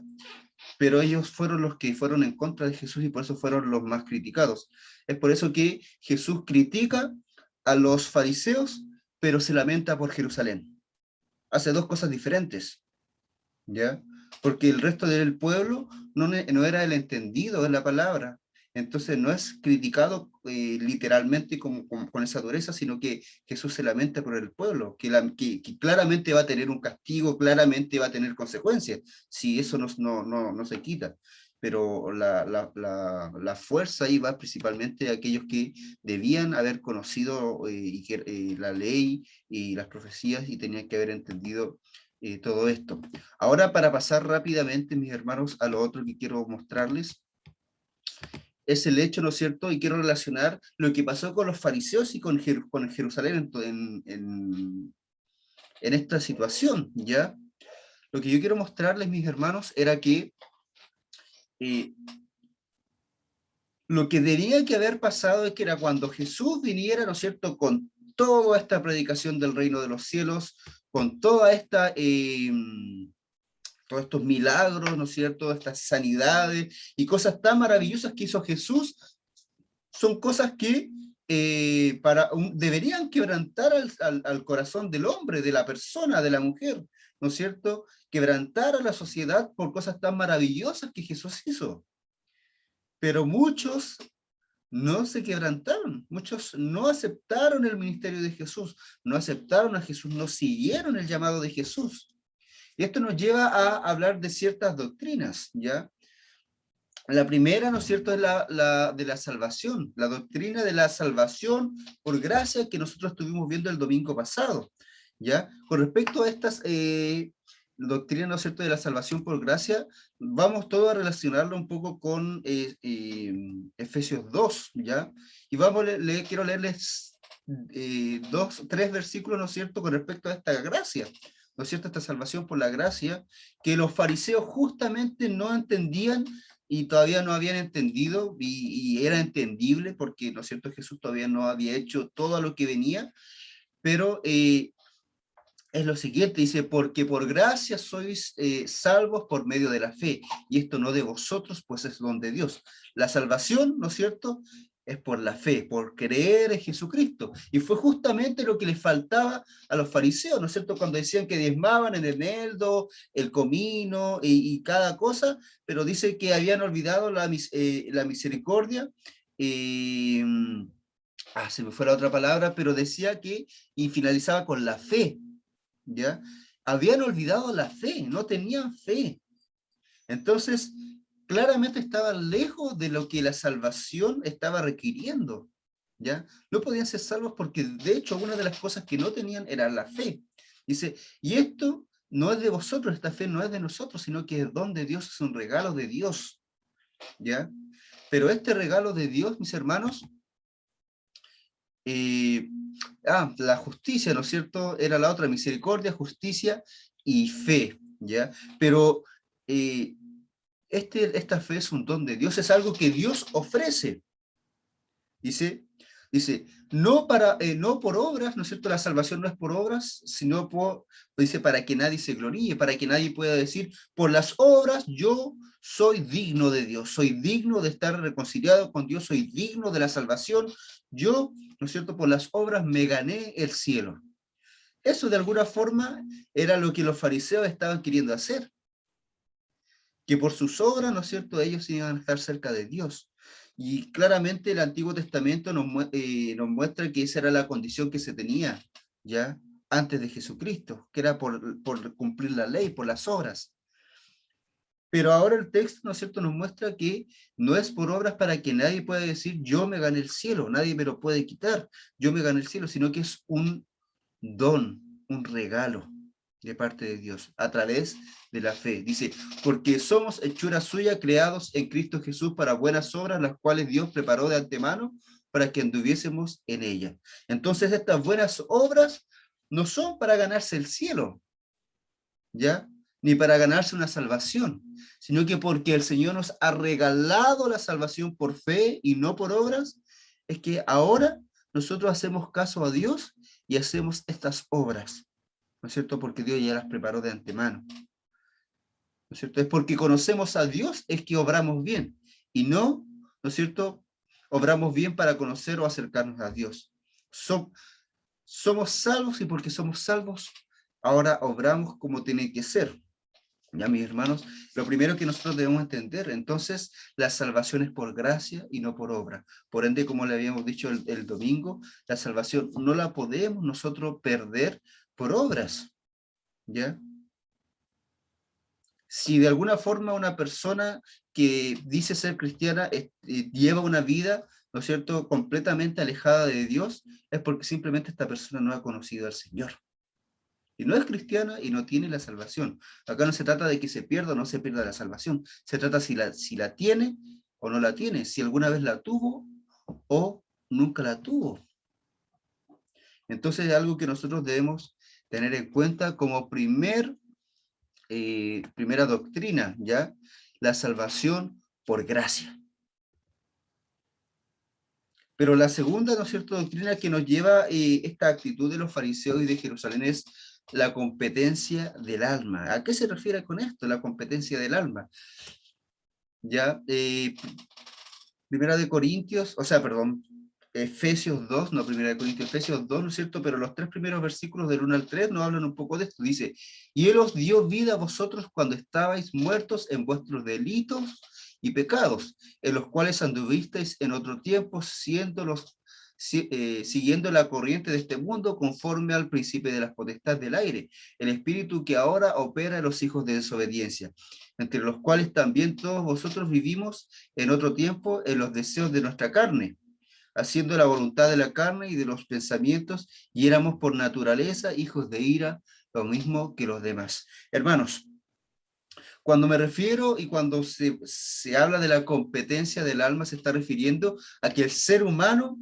Pero ellos fueron los que fueron en contra de Jesús y por eso fueron los más criticados. Es por eso que Jesús critica a los fariseos, pero se lamenta por Jerusalén. Hace dos cosas diferentes, ¿ya? Porque el resto del pueblo no era el entendido de la palabra. Entonces no es criticado literalmente con esa dureza, sino que Jesús se lamenta por el pueblo, que claramente va a tener un castigo, claramente va a tener consecuencias, si eso no se quita. Pero la fuerza ahí va principalmente a aquellos que debían haber conocido la ley y las profecías y tenían que haber entendido todo esto. Ahora, para pasar rápidamente, mis hermanos, a lo otro que quiero mostrarles, es el hecho, ¿no es cierto? Y quiero relacionar lo que pasó con los fariseos y con Jerusalén en esta situación, ¿ya? Lo que yo quiero mostrarles, mis hermanos, era que lo que tenía que haber pasado es que era cuando Jesús viniera, ¿no es cierto?, con toda esta predicación del reino de los cielos, con toda esta... todos estos milagros, ¿no es cierto?, estas sanidades y cosas tan maravillosas que hizo Jesús, son cosas que deberían quebrantar al corazón del hombre, de la persona, de la mujer, ¿no es cierto?, quebrantar a la sociedad por cosas tan maravillosas que Jesús hizo. Pero muchos no se quebrantaron, muchos no aceptaron el ministerio de Jesús, no aceptaron a Jesús, no siguieron el llamado de Jesús. Y esto nos lleva a hablar de ciertas doctrinas, ¿ya? La primera, ¿no es cierto?, es la de la salvación, la doctrina de la salvación por gracia que nosotros estuvimos viendo el domingo pasado, ¿ya? Con respecto a estas doctrinas, ¿no es cierto?, de la salvación por gracia, vamos todo a relacionarlo un poco con Efesios 2, ¿ya? Y quiero leerles 3 versículos, ¿no es cierto?, con respecto a esta gracia, ¿no es cierto?, esta salvación por la gracia, que los fariseos justamente no entendían y todavía no habían entendido, y era entendible porque, ¿no es cierto?, Jesús todavía no había hecho todo lo que venía, pero es lo siguiente, dice, porque por gracia sois salvos por medio de la fe, y esto no de vosotros, pues es don de Dios. La salvación, ¿no es cierto?, es por la fe, por creer en Jesucristo. Y fue justamente lo que les faltaba a los fariseos, ¿no es cierto?, cuando decían que diezmaban en el eneldo, el comino y cada cosa, pero dice que habían olvidado la misericordia. Se me fue la otra palabra, pero decía que, y finalizaba con la fe, ¿ya? Habían olvidado la fe, no tenían fe. Entonces, claramente estaban lejos de lo que la salvación estaba requiriendo, ¿ya? No podían ser salvos porque, de hecho, una de las cosas que no tenían era la fe. Dice, y esto no es de vosotros, esta fe no es de nosotros, sino que es don de Dios, es un regalo de Dios, ¿ya? Pero este regalo de Dios, mis hermanos, la justicia, ¿no es cierto? Era la otra, misericordia, justicia y fe, ¿ya? Pero esta fe es un don de Dios, es algo que Dios ofrece. Dice, no por obras, ¿no es cierto? La salvación no es por obras, sino dice, para que nadie se gloríe, para que nadie pueda decir, por las obras yo soy digno de Dios, soy digno de estar reconciliado con Dios, soy digno de la salvación, yo, ¿no es cierto?, por las obras me gané el cielo. Eso de alguna forma era lo que los fariseos estaban queriendo hacer, que por sus obras, ¿no es cierto?, ellos iban a estar cerca de Dios. Y claramente el Antiguo Testamento nos muestra que esa era la condición que se tenía, ¿ya?, antes de Jesucristo, que era por cumplir la ley, por las obras. Pero ahora el texto, ¿no es cierto?, nos muestra que no es por obras para que nadie pueda decir, yo me gané el cielo, nadie me lo puede quitar, yo me gané el cielo, sino que es un don, un regalo de parte de Dios, a través de la fe. Dice, porque somos hechura suya, creados en Cristo Jesús para buenas obras, las cuales Dios preparó de antemano para que anduviésemos en ellas. Entonces estas buenas obras no son para ganarse el cielo, ¿ya?, ni para ganarse una salvación, sino que porque el Señor nos ha regalado la salvación por fe y no por obras, es que ahora nosotros hacemos caso a Dios y hacemos estas obras, ¿no es cierto? Porque Dios ya las preparó de antemano, ¿no es cierto? Es porque conocemos a Dios es que obramos bien, y no, ¿no es cierto? Obramos bien para conocer o acercarnos a Dios. Somos salvos, y porque somos salvos, ahora obramos como tiene que ser. Ya, mis hermanos, lo primero que nosotros debemos entender, entonces, la salvación es por gracia y no por obra. Por ende, como le habíamos dicho el domingo, la salvación no la podemos nosotros perder por obras, ¿ya? Si de alguna forma una persona que dice ser cristiana lleva una vida, ¿no es cierto?, completamente alejada de Dios, es porque simplemente esta persona no ha conocido al Señor. Y no es cristiana y no tiene la salvación. Acá no se trata de que se pierda o no se pierda la salvación. Se trata si la tiene o no la tiene, si alguna vez la tuvo o nunca la tuvo. Entonces es algo que nosotros debemos tener en cuenta como primera doctrina, ¿ya? La salvación por gracia. Pero la segunda, ¿no es cierto?, doctrina que nos lleva esta actitud de los fariseos y de Jerusalén es la competencia del alma. ¿A qué se refiere con esto? La competencia del alma. Ya, Primera de Corintios, Efesios 2, no Primera de Corintios, Efesios 2, ¿no es cierto? Pero los 3 primeros versículos del 1 al 3 nos hablan un poco de esto. Dice, y Él os dio vida a vosotros cuando estabais muertos en vuestros delitos y pecados, en los cuales anduvisteis en otro tiempo, siguiendo la corriente de este mundo, conforme al principio de las potestades del aire, el espíritu que ahora opera en los hijos de desobediencia, entre los cuales también todos vosotros vivimos en otro tiempo en los deseos de nuestra carne, haciendo la voluntad de la carne y de los pensamientos, y éramos por naturaleza hijos de ira, lo mismo que los demás. Hermanos, cuando me refiero y cuando se habla de la competencia del alma, se está refiriendo a que el ser humano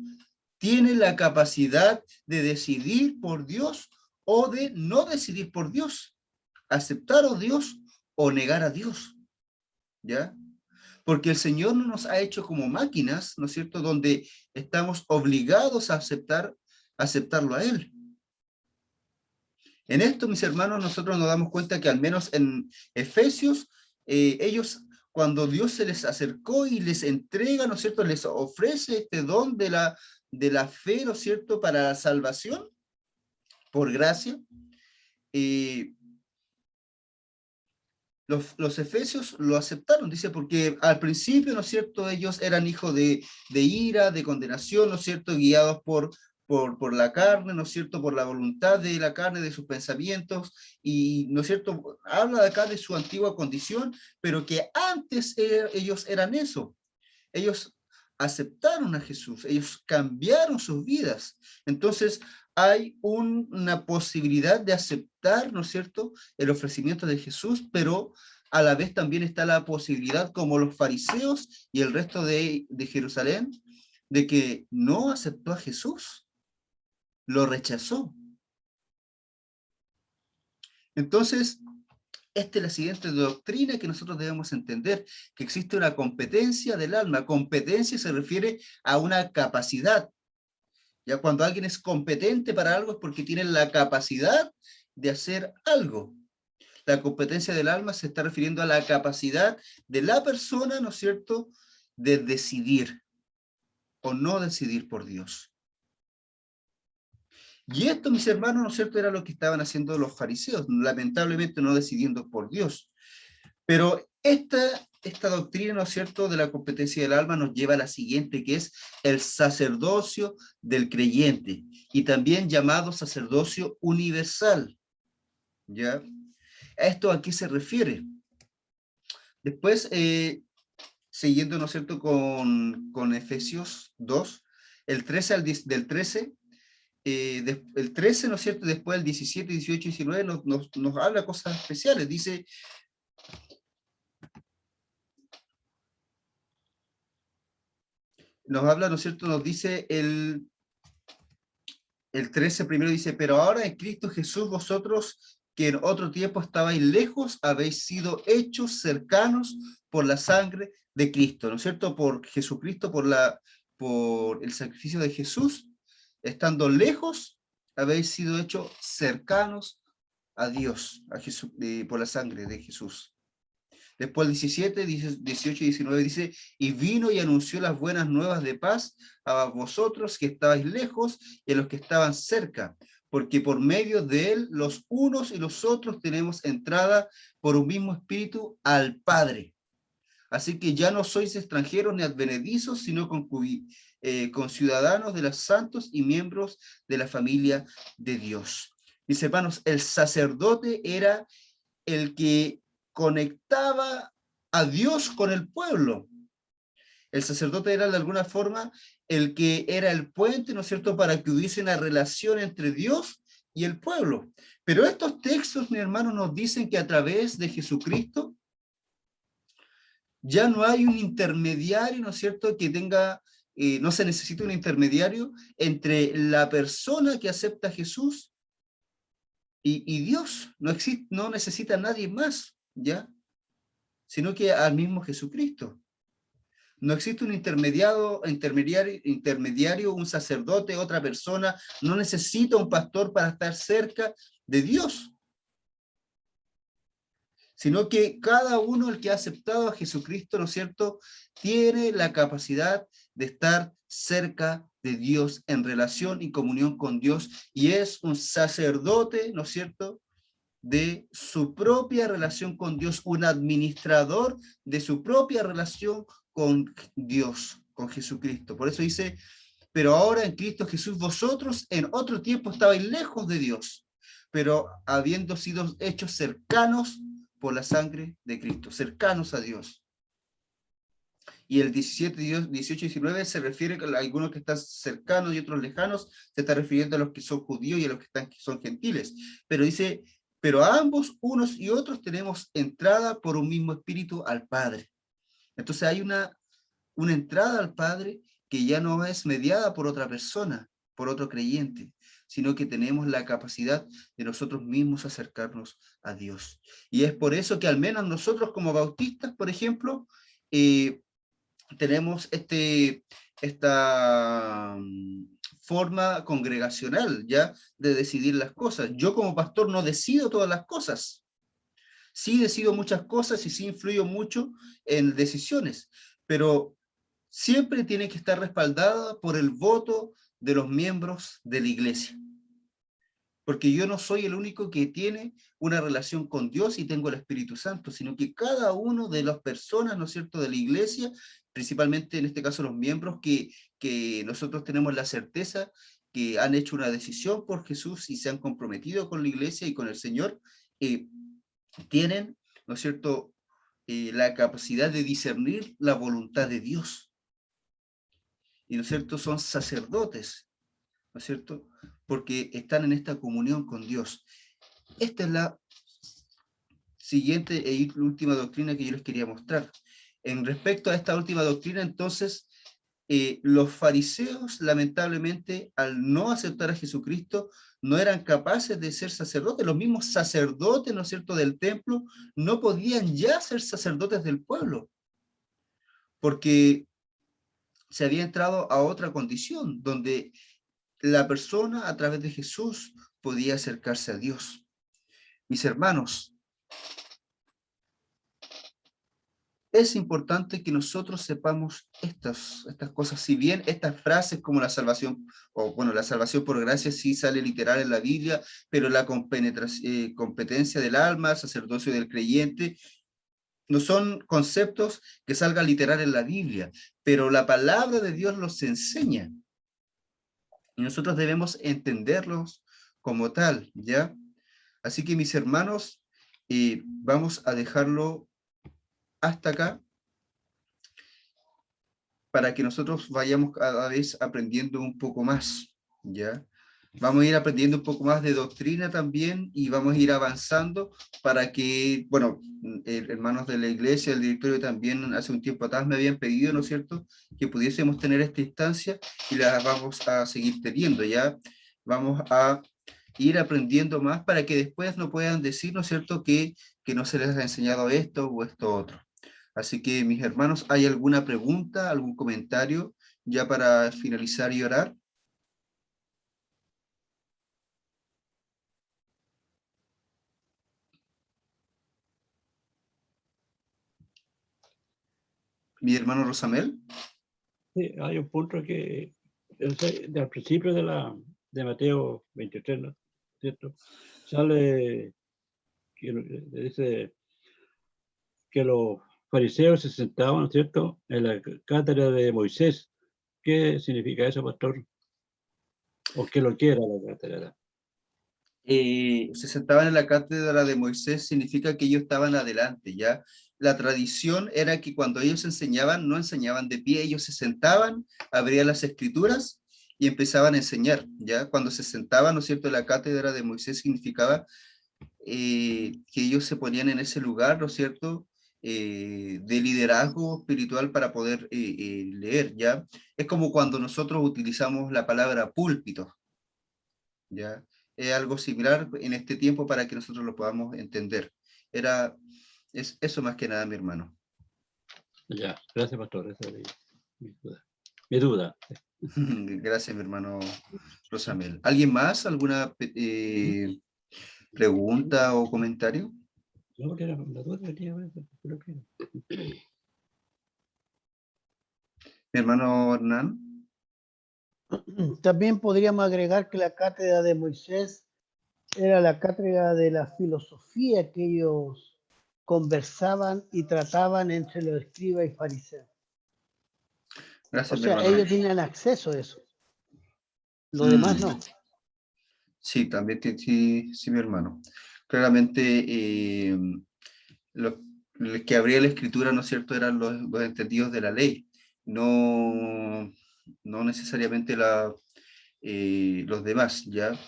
tiene la capacidad de decidir por Dios o de no decidir por Dios, aceptar a Dios o negar a Dios, ¿ya? Porque el Señor no nos ha hecho como máquinas, ¿no es cierto?, donde estamos obligados a aceptarlo a Él. En esto, mis hermanos, nosotros nos damos cuenta que al menos en Efesios, ellos, cuando Dios se les acercó y les entrega, ¿no es cierto?, les ofrece este don de la fe, ¿no es cierto?, para la salvación, por gracia, los efesios lo aceptaron, dice, porque al principio, ¿no es cierto?, ellos eran hijos de ira, de condenación, ¿no es cierto?, guiados por la carne, ¿no es cierto?, por la voluntad de la carne, de sus pensamientos, y, ¿no es cierto?, habla de acá de su antigua condición, pero que antes ellos eran eso. Ellos aceptaron a Jesús, ellos cambiaron sus vidas. Entonces, hay una posibilidad de aceptar, ¿no es cierto?, el ofrecimiento de Jesús, pero a la vez también está la posibilidad, como los fariseos y el resto de Jerusalén, de que no aceptó a Jesús, lo rechazó. Entonces, esta es la siguiente doctrina que nosotros debemos entender, que existe una competencia del alma. Competencia se refiere a una capacidad. Ya cuando alguien es competente para algo es porque tiene la capacidad de hacer algo. La competencia del alma se está refiriendo a la capacidad de la persona, ¿no es cierto?, de decidir o no decidir por Dios. Y esto, mis hermanos, ¿no es cierto?, era lo que estaban haciendo los fariseos, lamentablemente no decidiendo por Dios. Pero esta doctrina, ¿no es cierto?, de la competencia del alma nos lleva a la siguiente, que es el sacerdocio del creyente, y también llamado sacerdocio universal. ¿Ya? ¿Esto a qué se refiere? Después, siguiendo, ¿no es cierto?, con Efesios 2, el 13 del 13, el 13, ¿no es cierto?, después el 17, 18 y 19 nos habla cosas especiales. Dice, nos habla, ¿no es cierto?, nos dice el 13 primero, dice, pero ahora en Cristo Jesús vosotros que en otro tiempo estabais lejos, habéis sido hechos cercanos por la sangre de Cristo, ¿no es cierto?, por Jesucristo, por el sacrificio de Jesús, estando lejos, habéis sido hechos cercanos a Dios, a Jesús, por la sangre de Jesús. Después el 17, 18 y 19 dice, y vino y anunció las buenas nuevas de paz a vosotros que estabais lejos y a los que estaban cerca, porque por medio de él los unos y los otros tenemos entrada por un mismo espíritu al Padre. Así que ya no sois extranjeros ni advenedizos, sino conciudadanos de los santos y miembros de la familia de Dios. Mis hermanos, el sacerdote era el que conectaba a Dios con el pueblo. El sacerdote era de alguna forma el que era el puente, ¿no es cierto?, para que hubiese una relación entre Dios y el pueblo. Pero estos textos, mi hermano, nos dicen que a través de Jesucristo ya no hay un intermediario, ¿no es cierto?, que tenga, no se necesita un intermediario entre la persona que acepta a Jesús y Dios. No necesita nadie más, ¿ya? Sino que al mismo Jesucristo. No existe un intermediario, un sacerdote, otra persona. No necesita un pastor para estar cerca de Dios. Sino que cada uno, el que ha aceptado a Jesucristo, ¿no es cierto?, tiene la capacidad de estar cerca de Dios, en relación y comunión con Dios, y es un sacerdote, ¿no es cierto?, de su propia relación con Dios, un administrador de su propia relación con Dios, con Jesucristo. Por eso dice, pero ahora en Cristo Jesús vosotros en otro tiempo estabais lejos de Dios, pero habiendo sido hechos cercanos por la sangre de Cristo, cercanos a Dios. Y el 17, 18 y 19 se refiere a algunos que están cercanos y otros lejanos, se está refiriendo a los que son judíos y a los que son gentiles. Pero dice, pero a ambos, unos y otros, tenemos entrada por un mismo espíritu al Padre. Entonces hay una entrada al Padre que ya no es mediada por otra persona, por otro creyente, sino que tenemos la capacidad de nosotros mismos acercarnos a Dios. Y es por eso que al menos nosotros como bautistas, por ejemplo, tenemos esta forma congregacional, ¿ya?, de decidir las cosas. Yo como pastor no decido todas las cosas. Sí decido muchas cosas y sí influyo mucho en decisiones, pero siempre tiene que estar respaldada por el voto de los miembros de la iglesia. Porque yo no soy el único que tiene una relación con Dios y tengo el Espíritu Santo, sino que cada uno de las personas, ¿no es cierto?, de la iglesia, principalmente en este caso los miembros que nosotros tenemos la certeza que han hecho una decisión por Jesús y se han comprometido con la iglesia y con el Señor, tienen, ¿no es cierto?, la capacidad de discernir la voluntad de Dios. Y, ¿no es cierto?, son sacerdotes, ¿no es cierto?, porque están en esta comunión con Dios. Esta es la siguiente e última doctrina que yo les quería mostrar. En respecto a esta última doctrina, entonces, los fariseos, lamentablemente, al no aceptar a Jesucristo, no eran capaces de ser sacerdotes. Los mismos sacerdotes, ¿no es cierto?, del templo, no podían ya ser sacerdotes del pueblo, porque se había entrado a otra condición, donde la persona a través de Jesús podía acercarse a Dios. Mis hermanos, es importante que nosotros sepamos estas cosas. Si bien estas frases como la salvación, o bueno, la salvación por gracia sí sale literal en la Biblia, pero la competencia del alma, sacerdocio del creyente, no son conceptos que salgan literal en la Biblia, pero la palabra de Dios los enseña. Y nosotros debemos entenderlos como tal, ¿ya? Así que mis hermanos, vamos a dejarlo hasta acá para que nosotros vayamos cada vez aprendiendo un poco más, ¿ya? Vamos a ir aprendiendo un poco más de doctrina también y vamos a ir avanzando para que, bueno, hermanos de la iglesia, el directorio también hace un tiempo atrás me habían pedido, ¿no es cierto?, que pudiésemos tener esta instancia y la vamos a seguir teniendo, ¿ya? Vamos a ir aprendiendo más para que después no puedan decir, ¿no es cierto?, que no se les ha enseñado esto o esto otro. Así que, mis hermanos, ¿hay alguna pregunta, algún comentario ya para finalizar y orar? Mi hermano Rosamel. Sí, hay un punto que al principio de Mateo 23, ¿no? ¿Cierto? Sale que dice que los fariseos se sentaban, ¿no es cierto?, en la cátedra de Moisés. ¿Qué significa eso, pastor? ¿O qué lo quiera la cátedra? Se sentaban en la cátedra de Moisés, significa que ellos estaban adelante, ¿ya? La tradición era que cuando ellos enseñaban, no enseñaban de pie, ellos se sentaban, abrían las escrituras y empezaban a enseñar, ¿ya? Cuando se sentaban, ¿no es cierto?, en la cátedra de Moisés significaba que ellos se ponían en ese lugar, ¿no es cierto?, de liderazgo espiritual para poder leer, ¿ya? Es como cuando nosotros utilizamos la palabra púlpito, ¿ya? Es algo similar en este tiempo para que nosotros lo podamos entender. Es eso más que nada, mi hermano. Ya, gracias, pastor. Esa es mi duda. Gracias, mi hermano Rosamel. ¿Alguien más? ¿Alguna pregunta o comentario? No, que era la duda que tenía, creo que era. Mi hermano Hernán. También podríamos agregar que la cátedra de Moisés era la cátedra de la filosofía que ellos conversaban y trataban entre los escribas y fariseos. O Gracias, mi sea, hermano. ellos tenían acceso a eso. Lo demás no. Sí, también sí, mi hermano. Claramente, los que abría la escritura, ¿no es cierto?, eran los entendidos de la ley, no necesariamente los demás, ¿ya?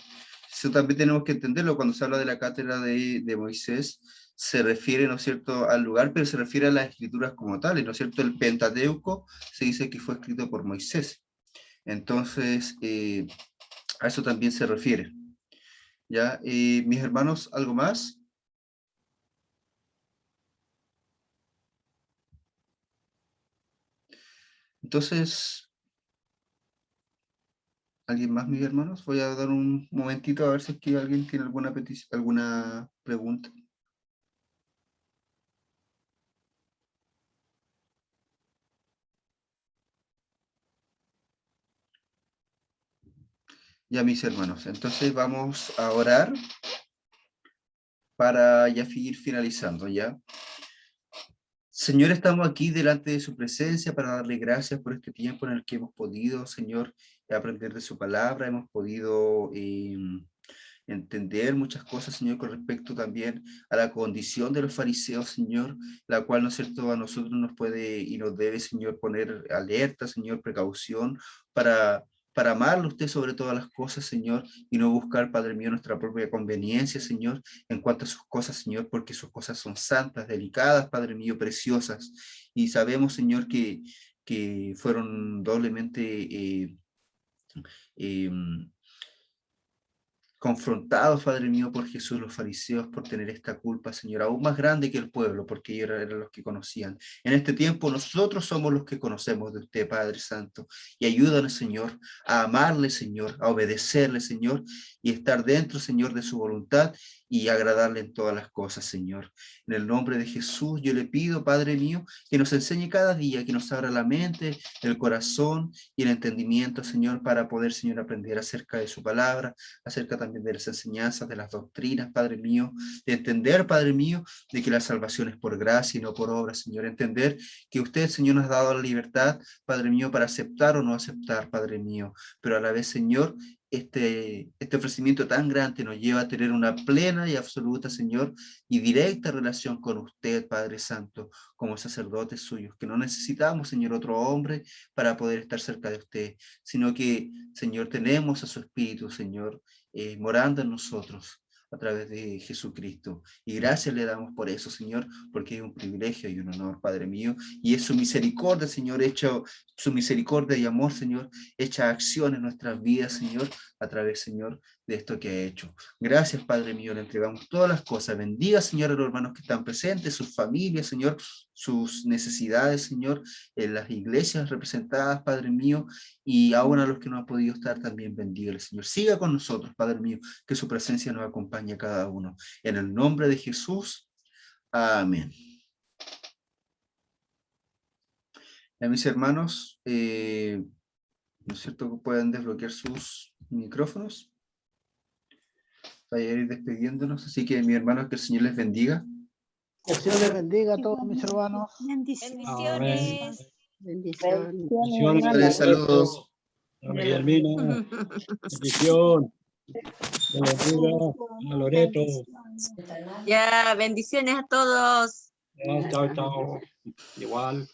Eso también tenemos que entenderlo cuando se habla de la cátedra de Moisés, se refiere, ¿no es cierto?, al lugar, pero se refiere a las escrituras como tales, ¿no es cierto? El Pentateuco se dice que fue escrito por Moisés. Entonces, a eso también se refiere. ¿Ya? Mis hermanos, ¿algo más? Entonces, ¿alguien más, mis hermanos? Voy a dar un momentito a ver si es que alguien tiene alguna petición, alguna pregunta. Ya, mis hermanos, entonces vamos a orar para ya ir finalizando, ¿ya? Señor, estamos aquí delante de su presencia para darle gracias por este tiempo en el que hemos podido, Señor, aprender de su palabra, hemos podido entender muchas cosas, Señor, con respecto también a la condición de los fariseos, Señor, la cual, ¿no es cierto?, a nosotros nos puede y nos debe, Señor, poner alerta, Señor, precaución para amarlo usted sobre todas las cosas, Señor, y no buscar, Padre mío, nuestra propia conveniencia, Señor, en cuanto a sus cosas, Señor, porque sus cosas son santas, delicadas, Padre mío, preciosas, y sabemos, Señor, que fueron doblemente confrontados, Padre mío, por Jesús, los fariseos, por tener esta culpa, Señor, aún más grande que el pueblo, porque ellos eran los que conocían. En este tiempo nosotros somos los que conocemos de usted, Padre Santo, y ayúdanos, Señor, a amarle, Señor, a obedecerle, Señor, y estar dentro, Señor, de su voluntad y agradarle en todas las cosas, Señor. En el nombre de Jesús yo le pido, Padre mío, que nos enseñe cada día, que nos abra la mente, el corazón y el entendimiento, Señor, para poder, Señor, aprender acerca de su palabra, acerca también de las enseñanzas, de las doctrinas, Padre mío, de entender, Padre mío, de que la salvación es por gracia y no por obra, Señor, entender que usted, Señor, nos ha dado la libertad, Padre mío, para aceptar o no aceptar, Padre mío, pero a la vez, Señor, este ofrecimiento tan grande nos lleva a tener una plena y absoluta, Señor, y directa relación con usted, Padre Santo, como sacerdotes suyos, que no necesitamos, Señor, otro hombre para poder estar cerca de usted, sino que, Señor, tenemos a su Espíritu, Señor, morando en nosotros a través de Jesucristo. Y gracias le damos por eso, Señor, porque es un privilegio y un honor, Padre mío, y es su misericordia, Señor, su misericordia y amor, Señor, hecha acción en nuestras vidas, Señor, a través, Señor, de esto que ha hecho. Gracias, Padre mío, le entregamos todas las cosas. Bendiga, Señor, a los hermanos que están presentes, sus familias, Señor, sus necesidades, Señor, en las iglesias representadas, Padre mío, y aún a los que no han podido estar también, bendiga, Señor. Siga con nosotros, Padre mío, que su presencia nos acompañe a cada uno. En el nombre de Jesús, amén. A mis hermanos, ¿no es cierto que pueden desbloquear sus micrófonos? Para ir despidiéndonos. Así que, mis hermanos, que el Señor les bendiga. Que el Señor les bendiga a todos mis hermanos. Bendiciones. Bendiciones. Padre, saludos. Doña Guillermina, bendición. Que le bendiga a Loreto. Ya, bendiciones a todos. Ya, chao, chao. Igual.